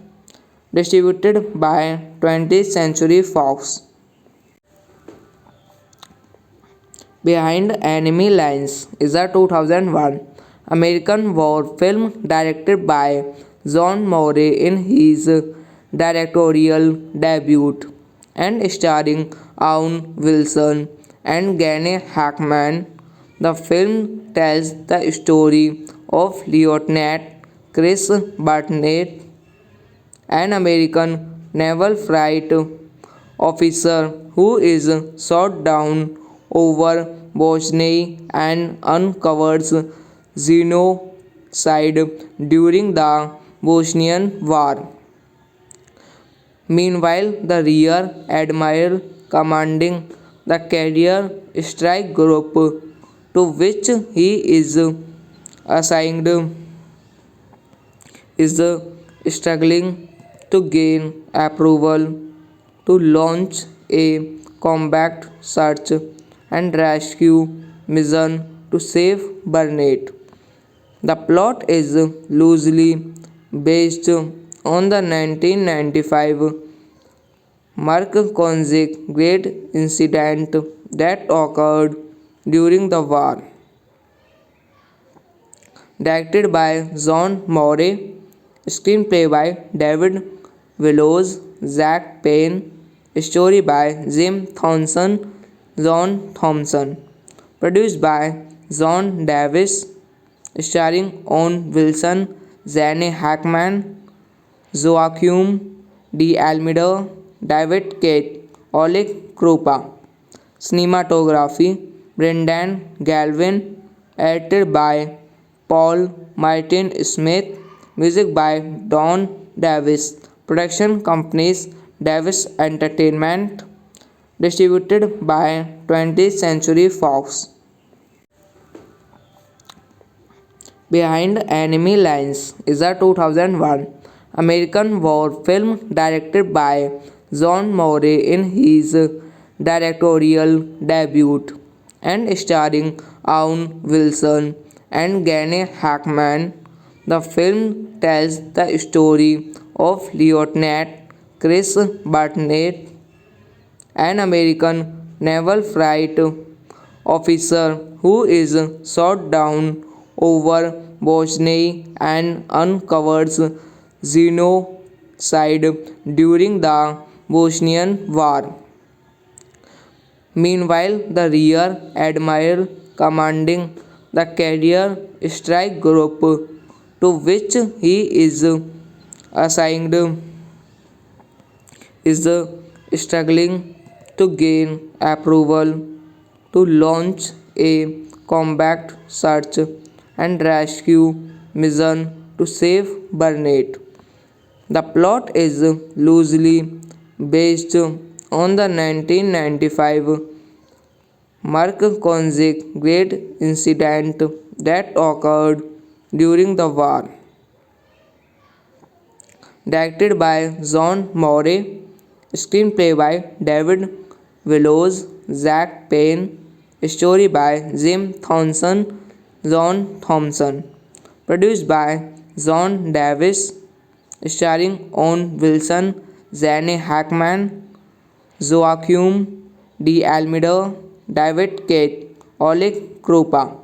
Distributed by 20th Century Fox. Behind Enemy Lines is a 2001 American war film directed by John Morey in his directorial debut and starring Owen Wilson and Gene Hackman. The film tells the story of Lieutenant Chris Barnett, an American naval flight officer who is shot down over Bosnia and uncovers genocide during the Bosnian War. Meanwhile, the rear admiral commanding the carrier strike group to which he is assigned is struggling to gain approval to launch a combat search and rescue mission to save Burnett. The plot is loosely based on the 1995 Mark Konzik Great Incident that occurred during the war. Directed by John Morey, screenplay by David Willows, Zach Payne, story by Jim Thompson, John Thompson, produced by John Davis, starring Owen Wilson, Gene Hackman, Joaquim de Almeida, David Kate, Oleg Krupa. Cinematography Brendan Galvin. Edited by Paul Martin Smith. Music by Don Davis. Production companies Davis Entertainment. Distributed by 20th Century Fox. Behind Enemy Lines is a 2001 American war film directed by John Morey in his directorial debut and starring Owen Wilson and Gene Hackman. The film tells the story of Lieutenant Chris Barnett, an American naval flight officer who is shot down over Bosnia and uncovers genocide during the Bosnian War. Meanwhile, the rear admiral commanding the carrier strike group to which he is assigned is struggling to gain approval to launch a combat search and rescue mission to save Burnett. The plot is loosely based on the 1995 Mark-Konzig Great Incident that occurred during the war. Directed by John Morey, screenplay by David Willows, Zach Payne, story by Jim Thompson, John Thompson, produced by John Davis, starring Owen Wilson, Zane Hackman, Joaquim de Almeida, David Kate, Oleg Krupa.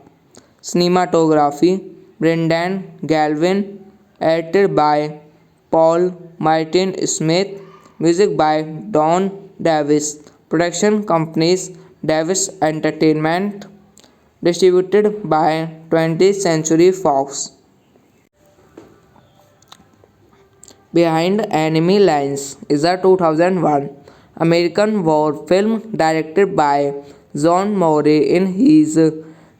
Cinematography Brendan Galvin, edited by Paul Martin Smith, music by Don Davis, production companies Davis Entertainment, distributed by 20th Century Fox. Behind Enemy Lines is a 2001 American war film directed by John Morey in his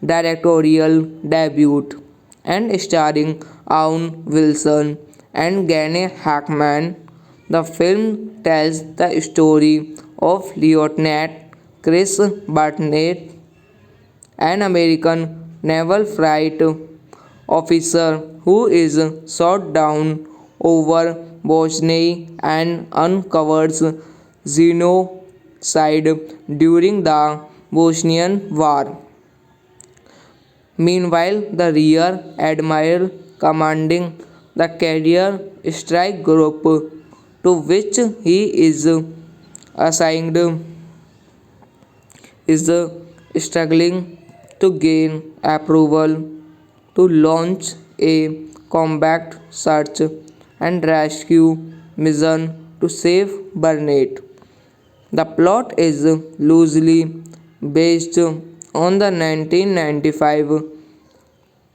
directorial debut and starring Owen Wilson and Gene Hackman. The film tells the story of Lieutenant Chris Burnett, an American naval flight officer who is shot down over Bosnia and uncovers genocide during the Bosnian War. Meanwhile, the rear admiral commanding the carrier strike group to which he is assigned is struggling to gain approval to launch a combat search and rescue mission to save Burnett. The plot is loosely based on the 1995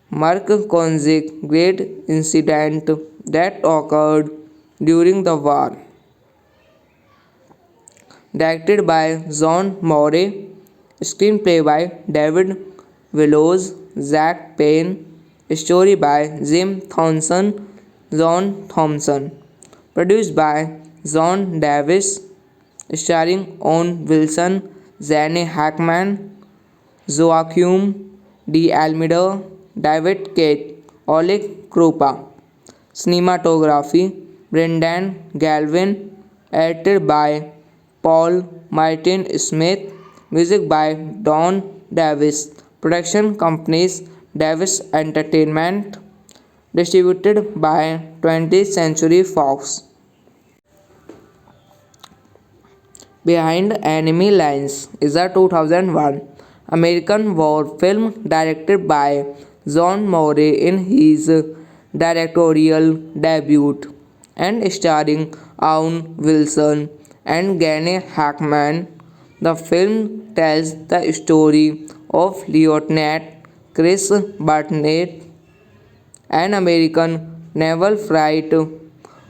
Mark-Konzig Great Incident that occurred during the war. Directed by John Morey, screenplay by David Willows, Zach Payne, story by Jim Thompson, John Thompson, produced by John Davis, starring Owen Wilson, Zane Hackman, Joaquim de Almeida, David Kate, Oleg Krupa. Cinematography Brendan Galvin, edited by Paul Martin Smith, music by Don Davis, production companies Davis Entertainment, distributed by 20th Century Fox. Behind Enemy Lines is a 2001 American war film directed by John Morey in his directorial debut and starring Owen Wilson and Gene Hackman. The film tells the story of Lieutenant Chris Burnett, an American naval flight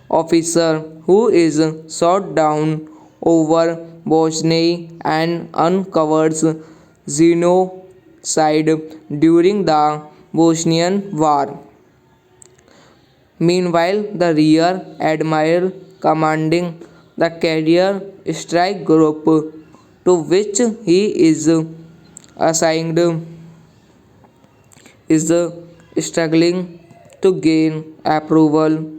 officer who is shot down over Bosnia and uncovers genocide during the Bosnian War. Meanwhile, the rear admiral commanding the carrier strike group to which he is assigned is struggling to gain approval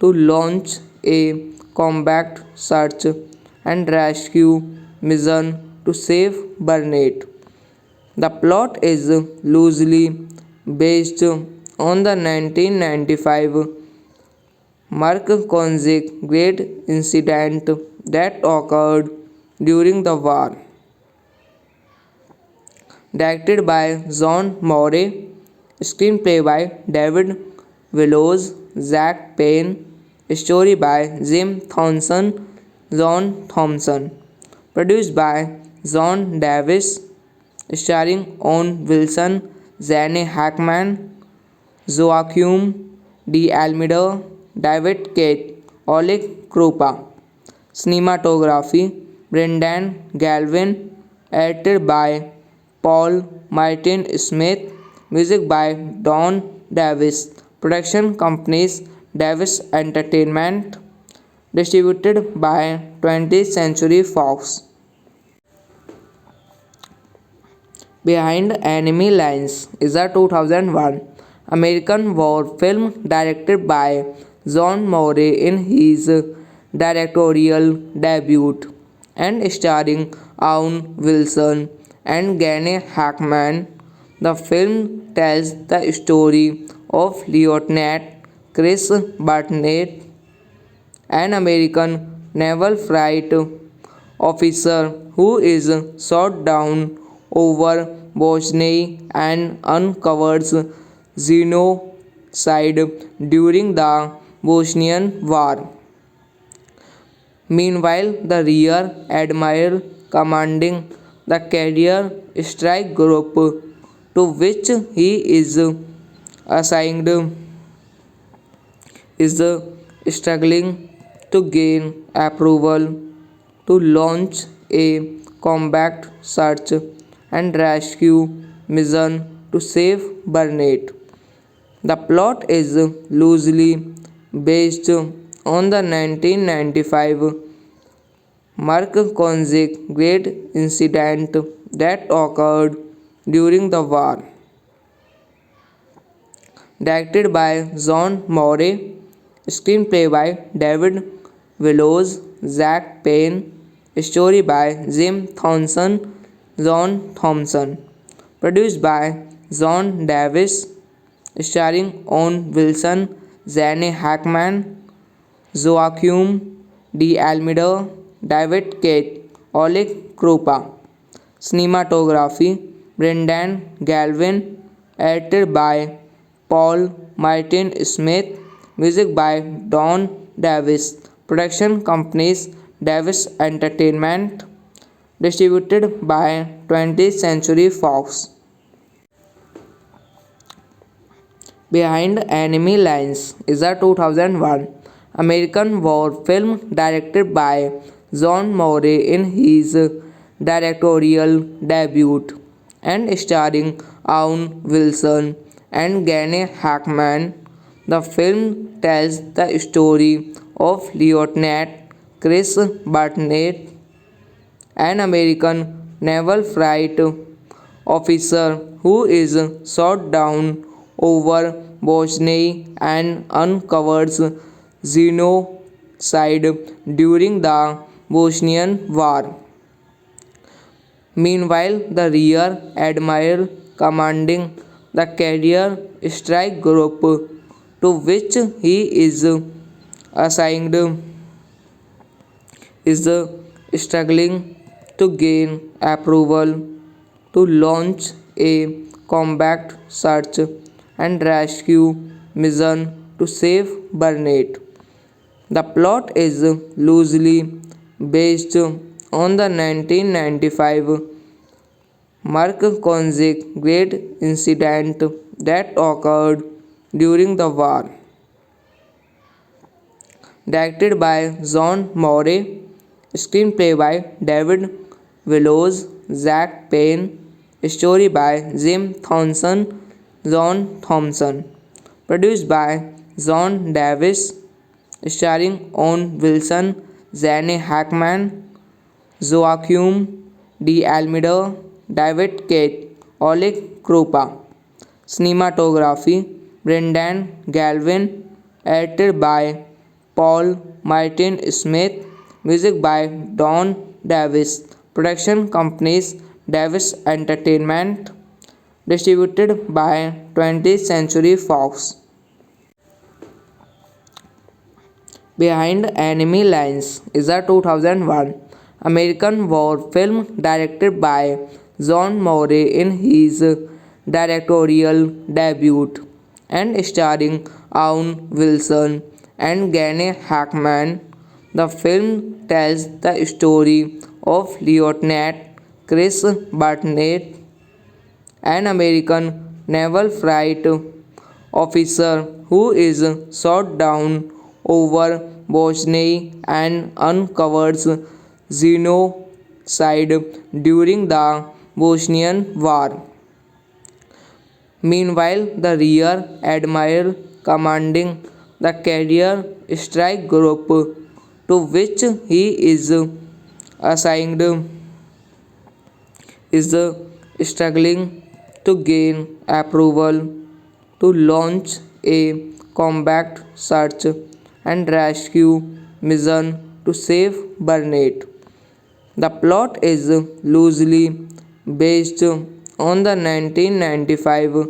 to launch a combat search and rescue mission to save Burnett. The plot is loosely based on the 1995 Mark-Konzig Great Incident that occurred during the war. Directed by John Morey, Screenplay by David Willows, Zach Payne. Story by Jim Thompson, John Thompson. Produced by John Davis. Starring Owen Wilson, Zane Hackman, Joaquim de Almeida, David Kate, Oleg Krupa. Cinematography Brendan Galvin. Edited by Paul Martin Smith. Music by Don Davis. Production companies Davis Entertainment. Distributed by 20th Century Fox. Behind Enemy Lines is a 2001 American war film directed by John Morey in his directorial debut and starring Owen Wilson and Gene Hackman. The film tells the story of Lieutenant Chris Barnett, an American naval flight officer who is shot down over Bosnia and uncovers genocide during the Bosnian War. Meanwhile, the rear admiral commanding the carrier strike group to which he is assigned is struggling to gain approval to launch a combat search and rescue mission to save Burnett. The plot is loosely based on the 1995 Mark Konzik Great Incident that occurred during the war. Directed by John Morey, screenplay by David Willows, Zach Payne, story by Jim Thompson, John Thompson, produced by John Davis, starring Owen Wilson, Zane Hackman, Joaquim de Almeida, David Kate, Oleg Krupa. Cinematography Brendan Galvin, edited by Paul Martin Smith, music by Don Davis, production companies Davis Entertainment, distributed by 20th Century Fox. Behind Enemy Lines is a 2001 American war film directed by John Morey in his directorial debut and starring Owen Wilson and Gene Hackman. The film tells the story of Lieutenant Chris Barnett, an American naval flight officer who is shot down over Bosnia and uncovers genocide during the Bosnian War. Meanwhile, the rear admiral commanding the carrier strike group to which he is assigned is struggling to gain approval to launch a combat search and rescue mission to save Burnett. The plot is loosely based on the 1995 Mark Konzik Great Incident that occurred during the war. Directed by John Morey, screenplay by David Willows, Zach Payne, story by Jim Thompson, John Thompson, produced by John Davis, starring Owen Wilson, Zane Hackman, Joaquim de Almeida, David Kate, Oleg Krupa. Cinematography Brendan Galvin, edited by Paul Martin Smith, music by Don Davis, production companies Davis Entertainment, distributed by 20th Century Fox. Behind Enemy Lines is a 2001 American war film directed by John Morey in his directorial debut and starring Owen Wilson and Gene Hackman. The film tells the story of Lieutenant Chris Barnett, an American naval flight officer who is shot down over Bosnia and uncovers genocide during the Bosnian War. Meanwhile, the rear admiral commanding the carrier strike group to which he is assigned is struggling to gain approval to launch a combat search and rescue mission to save Burnett. The plot is loosely based on the 1995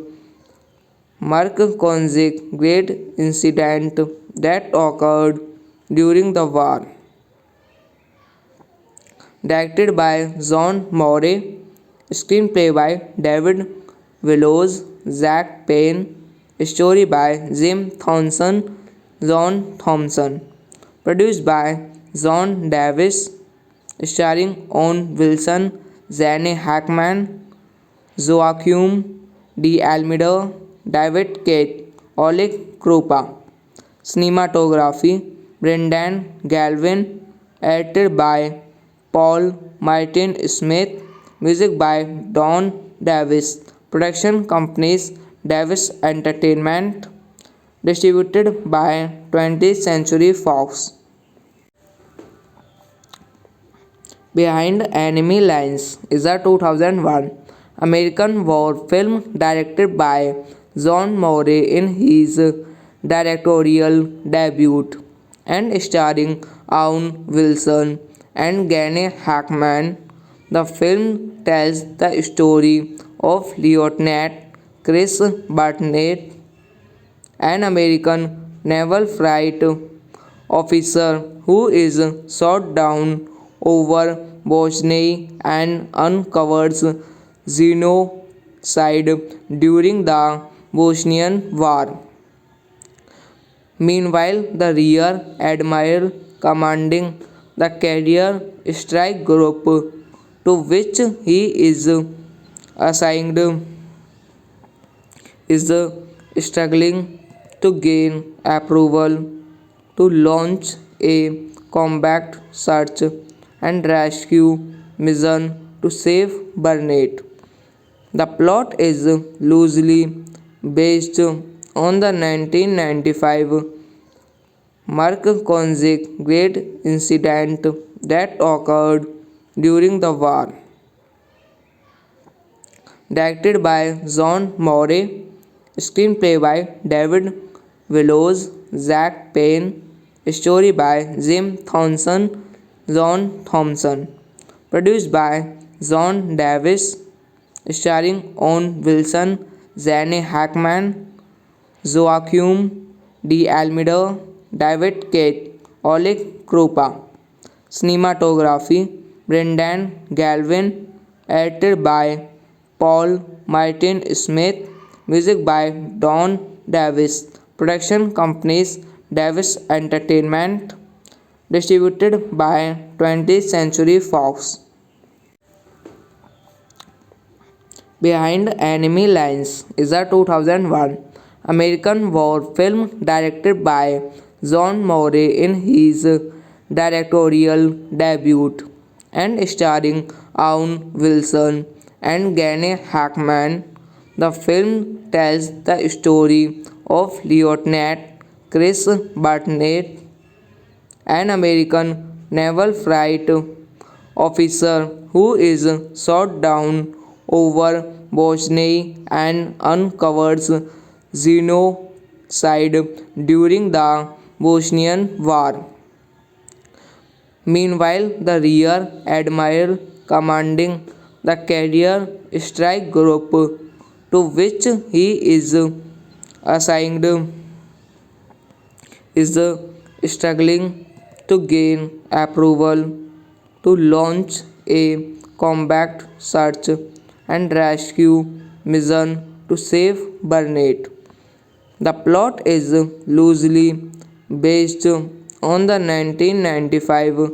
Mark-Konzig Great Incident that occurred during the war. Directed by John Morey, screenplay by David Willows, Zach Payne, story by Jim Thompson, John Thompson, produced by John Davis, starring Owen Wilson, Gene Hackman, Joaquim de Almeida, David Kate, Oleg Krupa. Cinematography Brendan Galvin, edited by Paul Martin Smith, music by Don Davis, production companies Davis Entertainment, distributed by 20th Century Fox. Behind Enemy Lines is a 2001 American war film directed by John Morey in his directorial debut and starring Owen Wilson and Gene Hackman. The film tells the story of Lieutenant Chris Barnett, an American naval flight officer who is shot down over Bosnia and uncovers genocide during the Bosnian War. Meanwhile, the rear admiral commanding the carrier strike group to which he is assigned is struggling to gain approval to launch a combat search and rescue mission to save Burnett. The plot is loosely based on the 1995 Mark-Konzig Great Incident that occurred during the war. Directed by John Morey, screenplay by David Willows, Zach Payne, story by Jim Thompson, John Thompson, produced by John Davis, starring Owen Wilson, Gene Hackman, Joaquim de Almeida, David Kate, Oleg Krupa. Cinematography Brendan Galvin, edited by Paul Martin Smith, music by Don Davis, production companies Davis Entertainment, distributed by 20th Century Fox. Behind Enemy Lines is a 2001 American war film directed by John Morey in his directorial debut and starring Owen Wilson and Gene Hackman. The film tells the story of Lieutenant Chris Barnett, an American naval flight officer who is shot down over Bosnia and uncovers genocide during the Bosnian War. Meanwhile, the rear admiral commanding the carrier strike group to which he is assigned is struggling to gain approval to launch a combat search and rescue mission to save Burnett. The plot is loosely based on the 1995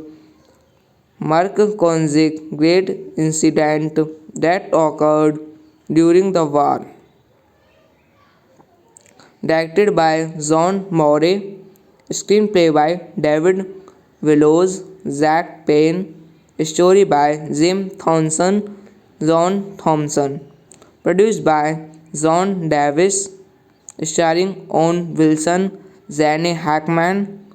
Mark-Konzig Great incident that occurred during the war. Directed by John Morey, screenplay by David Willows, Zach Payne, story by Jim Thompson, John Thompson, produced by John Davis, starring Owen Wilson, Zane Hackman,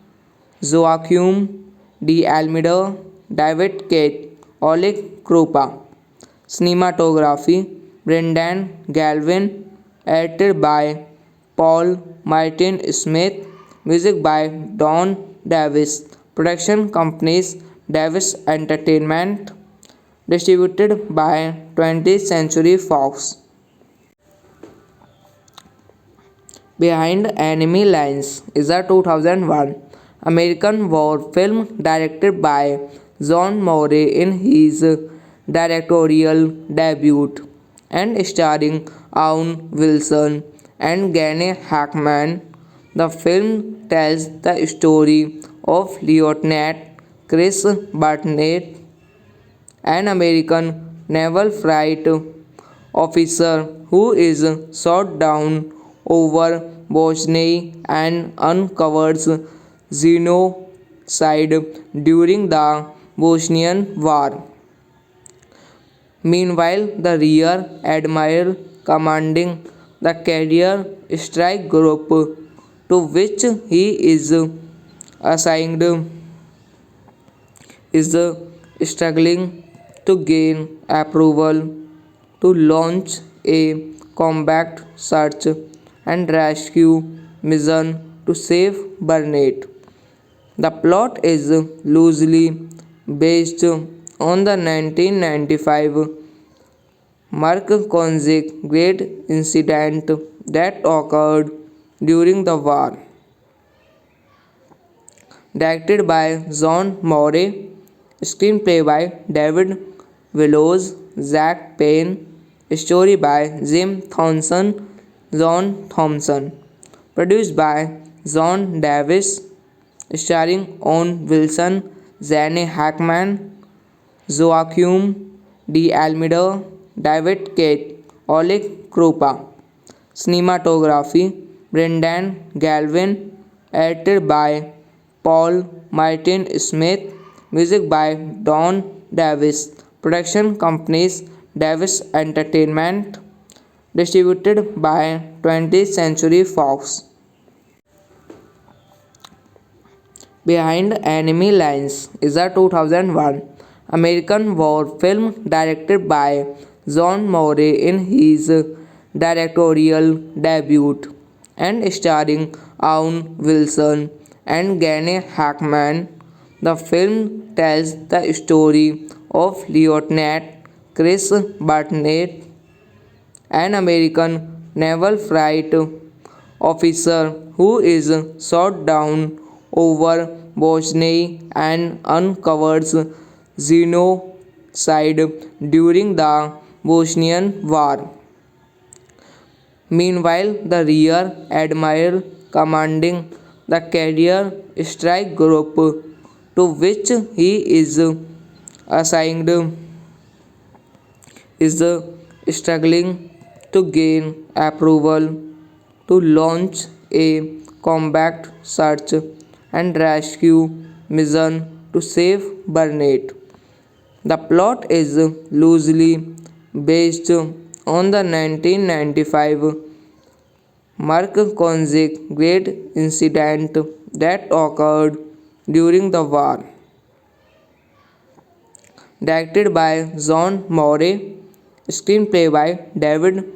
Joaquin D. Almeida, David Kate, Oleg Krupa. Cinematography Brendan Galvin, edited by Paul Martin Smith, music by Don Davis. Production companies Davis Entertainment, distributed by 20th Century Fox. Behind Enemy Lines is a 2001 American war film directed by John Morey in his directorial debut and starring Owen Wilson and Gene Hackman. The film tells the story of Lieutenant Chris Burnett, an American naval flight officer who is shot down over Bosnia and uncovers genocide during the Bosnian War. Meanwhile, the Rear Admiral commanding the carrier strike group to which he is assigned is struggling to gain approval to launch a combat search and rescue mission to save Burnett. The plot is loosely based on the 1995 Mark-Konzig Great incident that occurred during the war. Directed by John Morey, screenplay by David Willows, Zach Payne, story by Jim Thompson, John Thompson, produced by John Davis, starring Owen Wilson, Zane Hackman, Joaquin D. Almeida, David Kate, Oleg Krupa. Cinematography Brendan Galvin, edited by Paul Martin Smith, music by Don Davis. Production companies Davis Entertainment, distributed by 20th Century Fox. Behind Enemy Lines is a 2001 American war film directed by John Morey in his directorial debut and starring Owen Wilson and Gene Hackman. The film tells the story of Lieutenant Chris Burnett, an American naval flight officer who is shot down over Bosnia and uncovers genocide during the Bosnian War. Meanwhile, the Rear Admiral commanding the carrier strike group to which he is assigned is struggling to gain approval to launch a combat search and rescue mission to save Burnett. The plot is loosely based on the 1995 Mark-Konzig Great incident that occurred during the war. Directed by John Morey, screenplay by David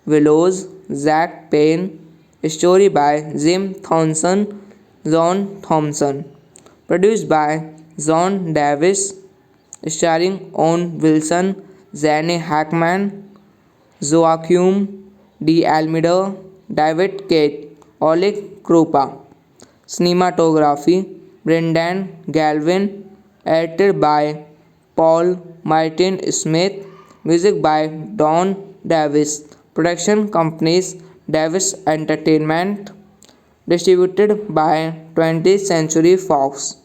Willows, Zach Payne, story by Jim Thompson, John Thompson, produced by John Davis, starring Owen Wilson, Zane Hackman, Joaquin D. Almeida, David Kate, Oleg Krupa. Cinematography Brendan Galvin, edited by Paul Martin Smith, music by Don Davis. Production companies Davis Entertainment. Distributed by 20th Century Fox.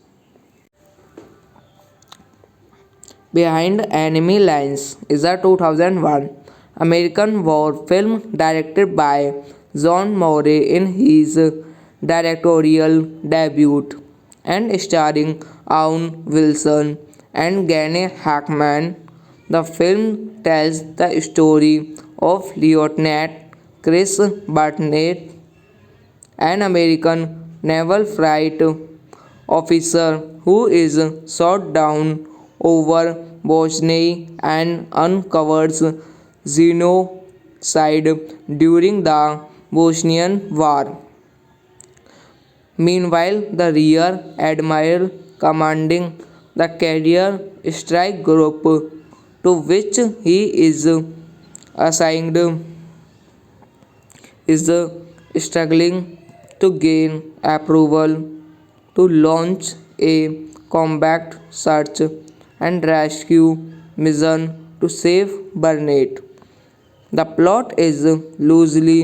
Behind Enemy Lines is a 2001 American war film directed by John Morey in his directorial debut and starring Owen Wilson and Gene Hackman. The film tells the story of Lieutenant Chris Barnett, an American naval flight officer who is shot down over Bosnia and uncovers genocide during the Bosnian War. Meanwhile, the rear admiral commanding the carrier strike group to which he is assigned is struggling to gain approval to launch a combat search and rescue mission to save Burnett. The plot is loosely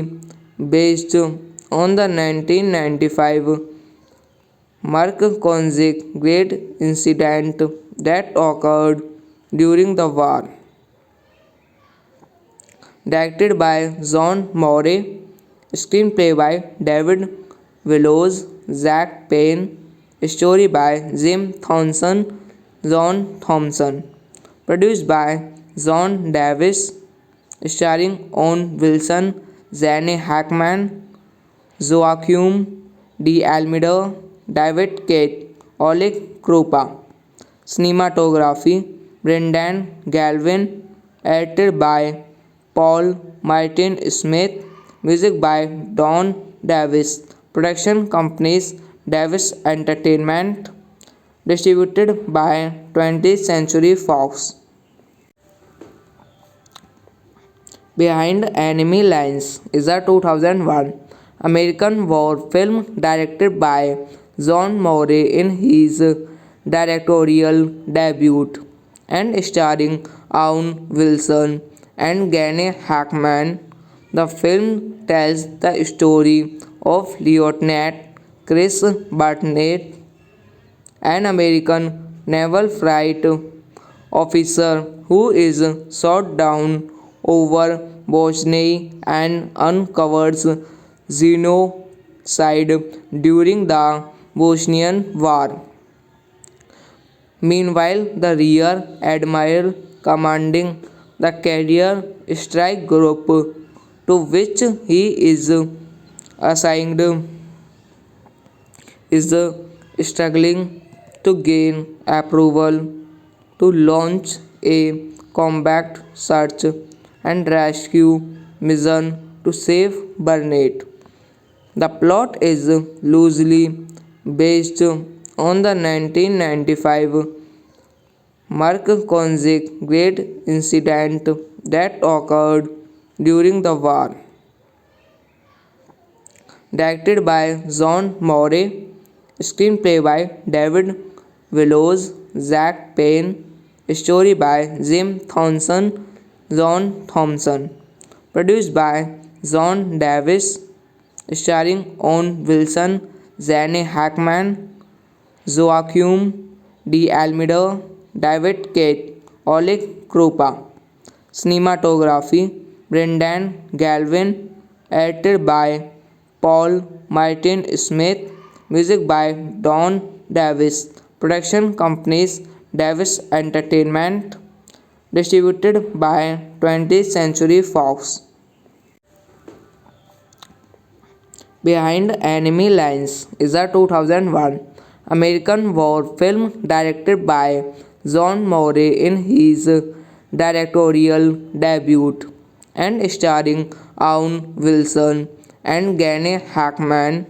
based on the 1995 Mark-Konzig Great incident that occurred during the war. Directed by John Morey, screenplay by David Willows, Zach Payne, story by Jim Thompson, John Thompson, produced by John Davis, starring Owen Wilson, Gene Hackman, Joaquim de Almeida, David Kate, Oleg Krupa. Cinematography Brendan Galvin, edited by Paul Martin Smith, music by Don Davis, production companies Davis Entertainment, distributed by 20th Century Fox. Behind Enemy Lines is a 2001 American war film directed by John Morey in his directorial debut and starring Owen Wilson and Gene Hackman. The film tells the story of Lieutenant Chris Barnett, an American naval flight officer who is shot down over Bosnia and uncovers genocide during the Bosnian War. Meanwhile, the rear admiral commanding the carrier strike group to which he is assigned is struggling to gain approval to launch a combat search and rescue mission to save Burnett. The plot is loosely based on the 1995 Mark-Konzig Great incident that occurred during the war. Directed by John Morey, screenplay by David Willows, Zach Payne, story by Jim Thompson, John Thompson, produced by John Davis, starring Owen Wilson, Gene Hackman, Joaquim de Almeida, David Kate, Oleg Krupa. Cinematography Brendan Galvin, edited by Paul Martin Smith, music by Don Davis, production companies Davis Entertainment, distributed by 20th Century Fox. Behind Enemy Lines is a 2001 American war film directed by John Morey in his directorial debut and starring Owen Wilson and Gene Hackman.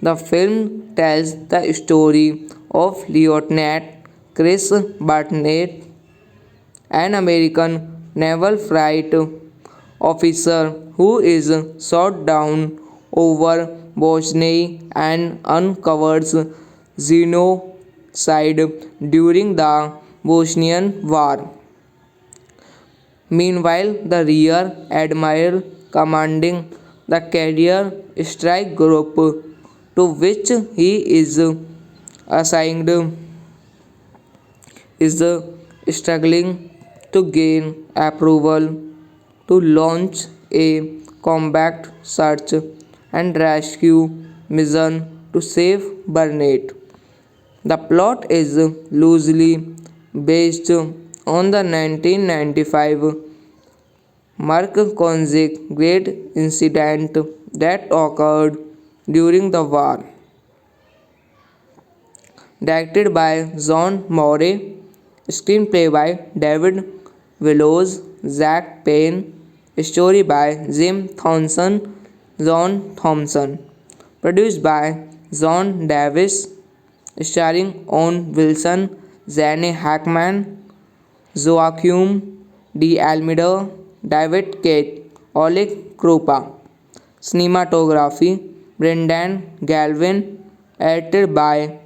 The film tells the story of Lieutenant Chris Barnett, an American naval flight officer who is shot down over Bosnia and uncovers genocide during the Bosnian War. Meanwhile, the rear admiral commanding the carrier strike group to which he is assigned is struggling to gain approval to launch a combat search and rescue mission to save Burnett. The plot is loosely based on the 1995 Mark Konzik Great Incident that occurred during the war. Directed by John Morey, screenplay by David Willows, Zach Payne, story by Jim Thompson, John Thompson, produced by John Davis, starring Owen Wilson, Zane Hackman, Joaquim de Almeida, David Kate, Oleg Krupa. Cinematography Brendan Galvin, edited by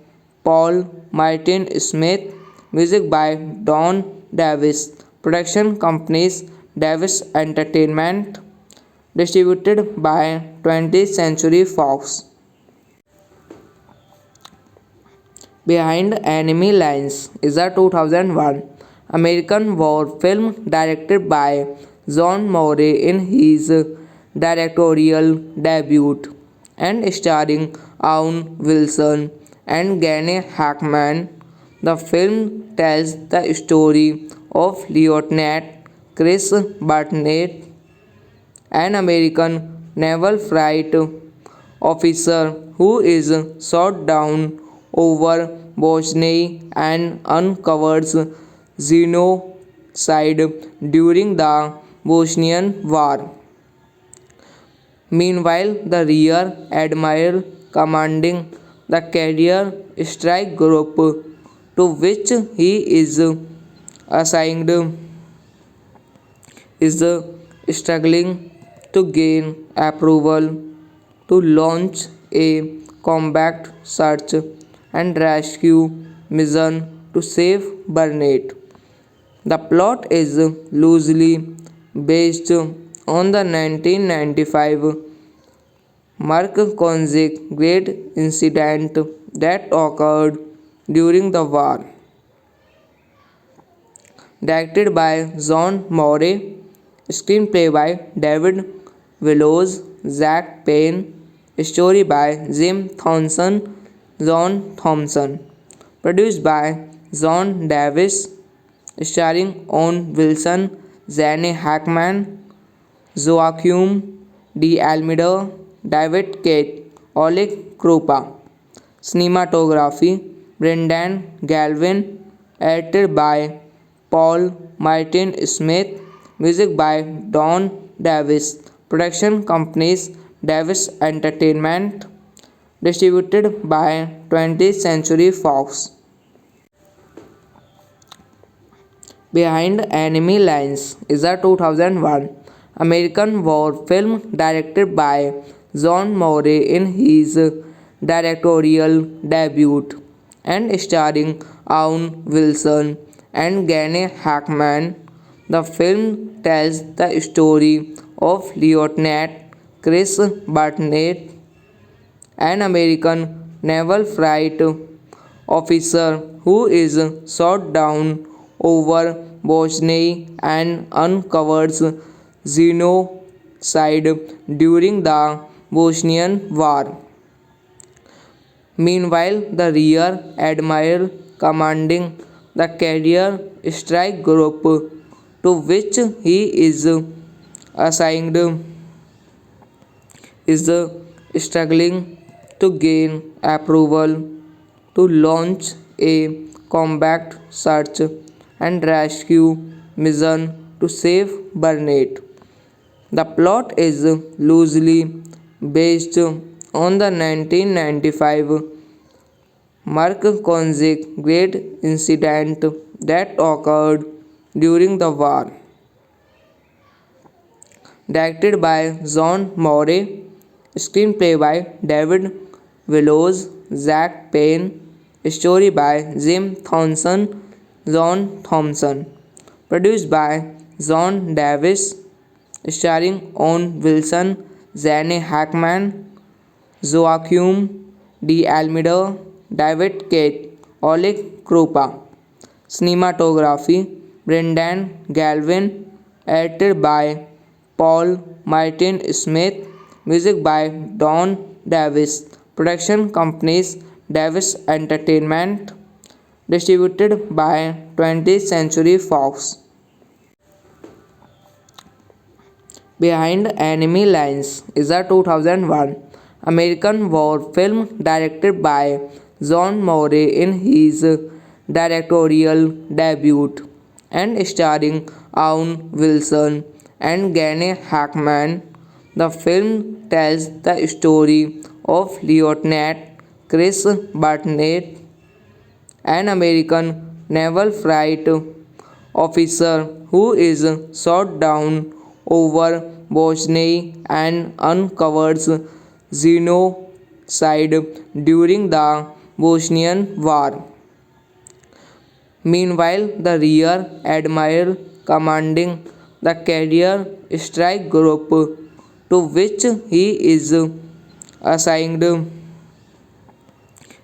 Paul Martin Smith, music by Don Davis, production companies Davis Entertainment, distributed by 20th Century Fox. Behind Enemy Lines is a 2001 American war film directed by John Morey in his directorial debut and starring Owen Wilson and Gene Hackman. The film tells the story of Lieutenant Chris Burnett, an American naval flight officer who is shot down over Bosnia and uncovers genocide during the Bosnian War. Meanwhile, the rear admiral commanding the carrier strike group to which he is assigned is struggling to gain approval to launch a combat search and rescue mission to save Burnett. The plot is loosely based on the 1995 Mark Konzik Great Incident that occurred during the war. Directed by John Morey, screenplay by David Willows, Zach Payne, story by Jim Thompson, John Thompson, produced by John Davis, starring Owen Wilson, Zane Hackman, Joaquim de Almeida, David Kate, Oleg Krupa. Cinematography Brendan Galvin, edited by Paul Martin Smith, music by Don Davis, production companies Davis Entertainment, distributed by 20th Century Fox. Behind Enemy Lines is a 2001 American war film directed by John Morey in his directorial debut and starring Owen Wilson and Gene Hackman. The film tells the story of Lieutenant Chris Burnett, an American naval flight officer who is shot down over Bosnia and uncovers genocide during the Bosnian War. Meanwhile, the rear admiral commanding the carrier strike group to which he is assigned is struggling to gain approval to launch a combat search and rescue mission to save Burnett. The plot is loosely based on the 1995 Mark Konzik Great Incident that occurred during the war. Directed by John Morey, screenplay by David Willows, Zach Payne, story by Jim Thompson, John Thompson, produced by John Davis, starring Owen Wilson, Zane Hackman, Joaquim de Almeida, David Kate, Oleg Krupa. Cinematography Brendan Galvin, edited by Paul Martin Smith, music by Don Davis, production companies Davis Entertainment, distributed by 20th Century Fox. Behind Enemy Lines is a 2001 American war film directed by John Morey in his directorial debut and starring Owen Wilson and Gene Hackman. The film tells the story of Lieutenant Chris Barnett, an American naval flight officer who is shot down over Bosnia and uncovers genocide during the Bosnian War. Meanwhile, the rear admiral commanding the carrier strike group to which he is assigned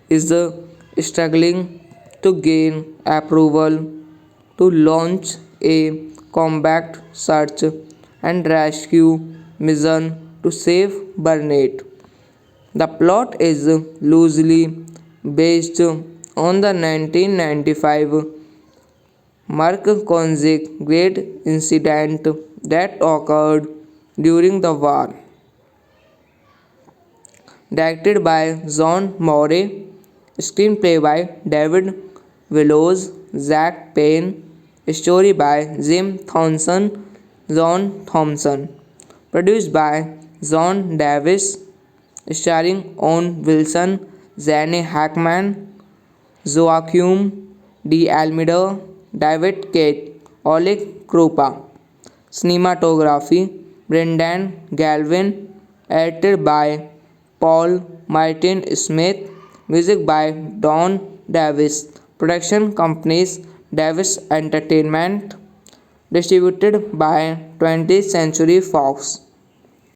is struggling to gain approval to launch a combat search and rescue mission to save Burnett. The plot is loosely based on the 1995 Mark-Konzig Great Incident that occurred during the war. Directed by John Morey, screenplay by David Willows, Zach Payne, story by Jim Thompson, John Thompson, produced by John Davis, starring Owen Wilson, Zane Hackman, Joaquim de Almeida, David Kate, Oleg Krupa. Cinematography Brendan Galvin, edited by Paul Martin Smith, music by Don Davis, production companies Davis Entertainment, distributed by 20th Century Fox.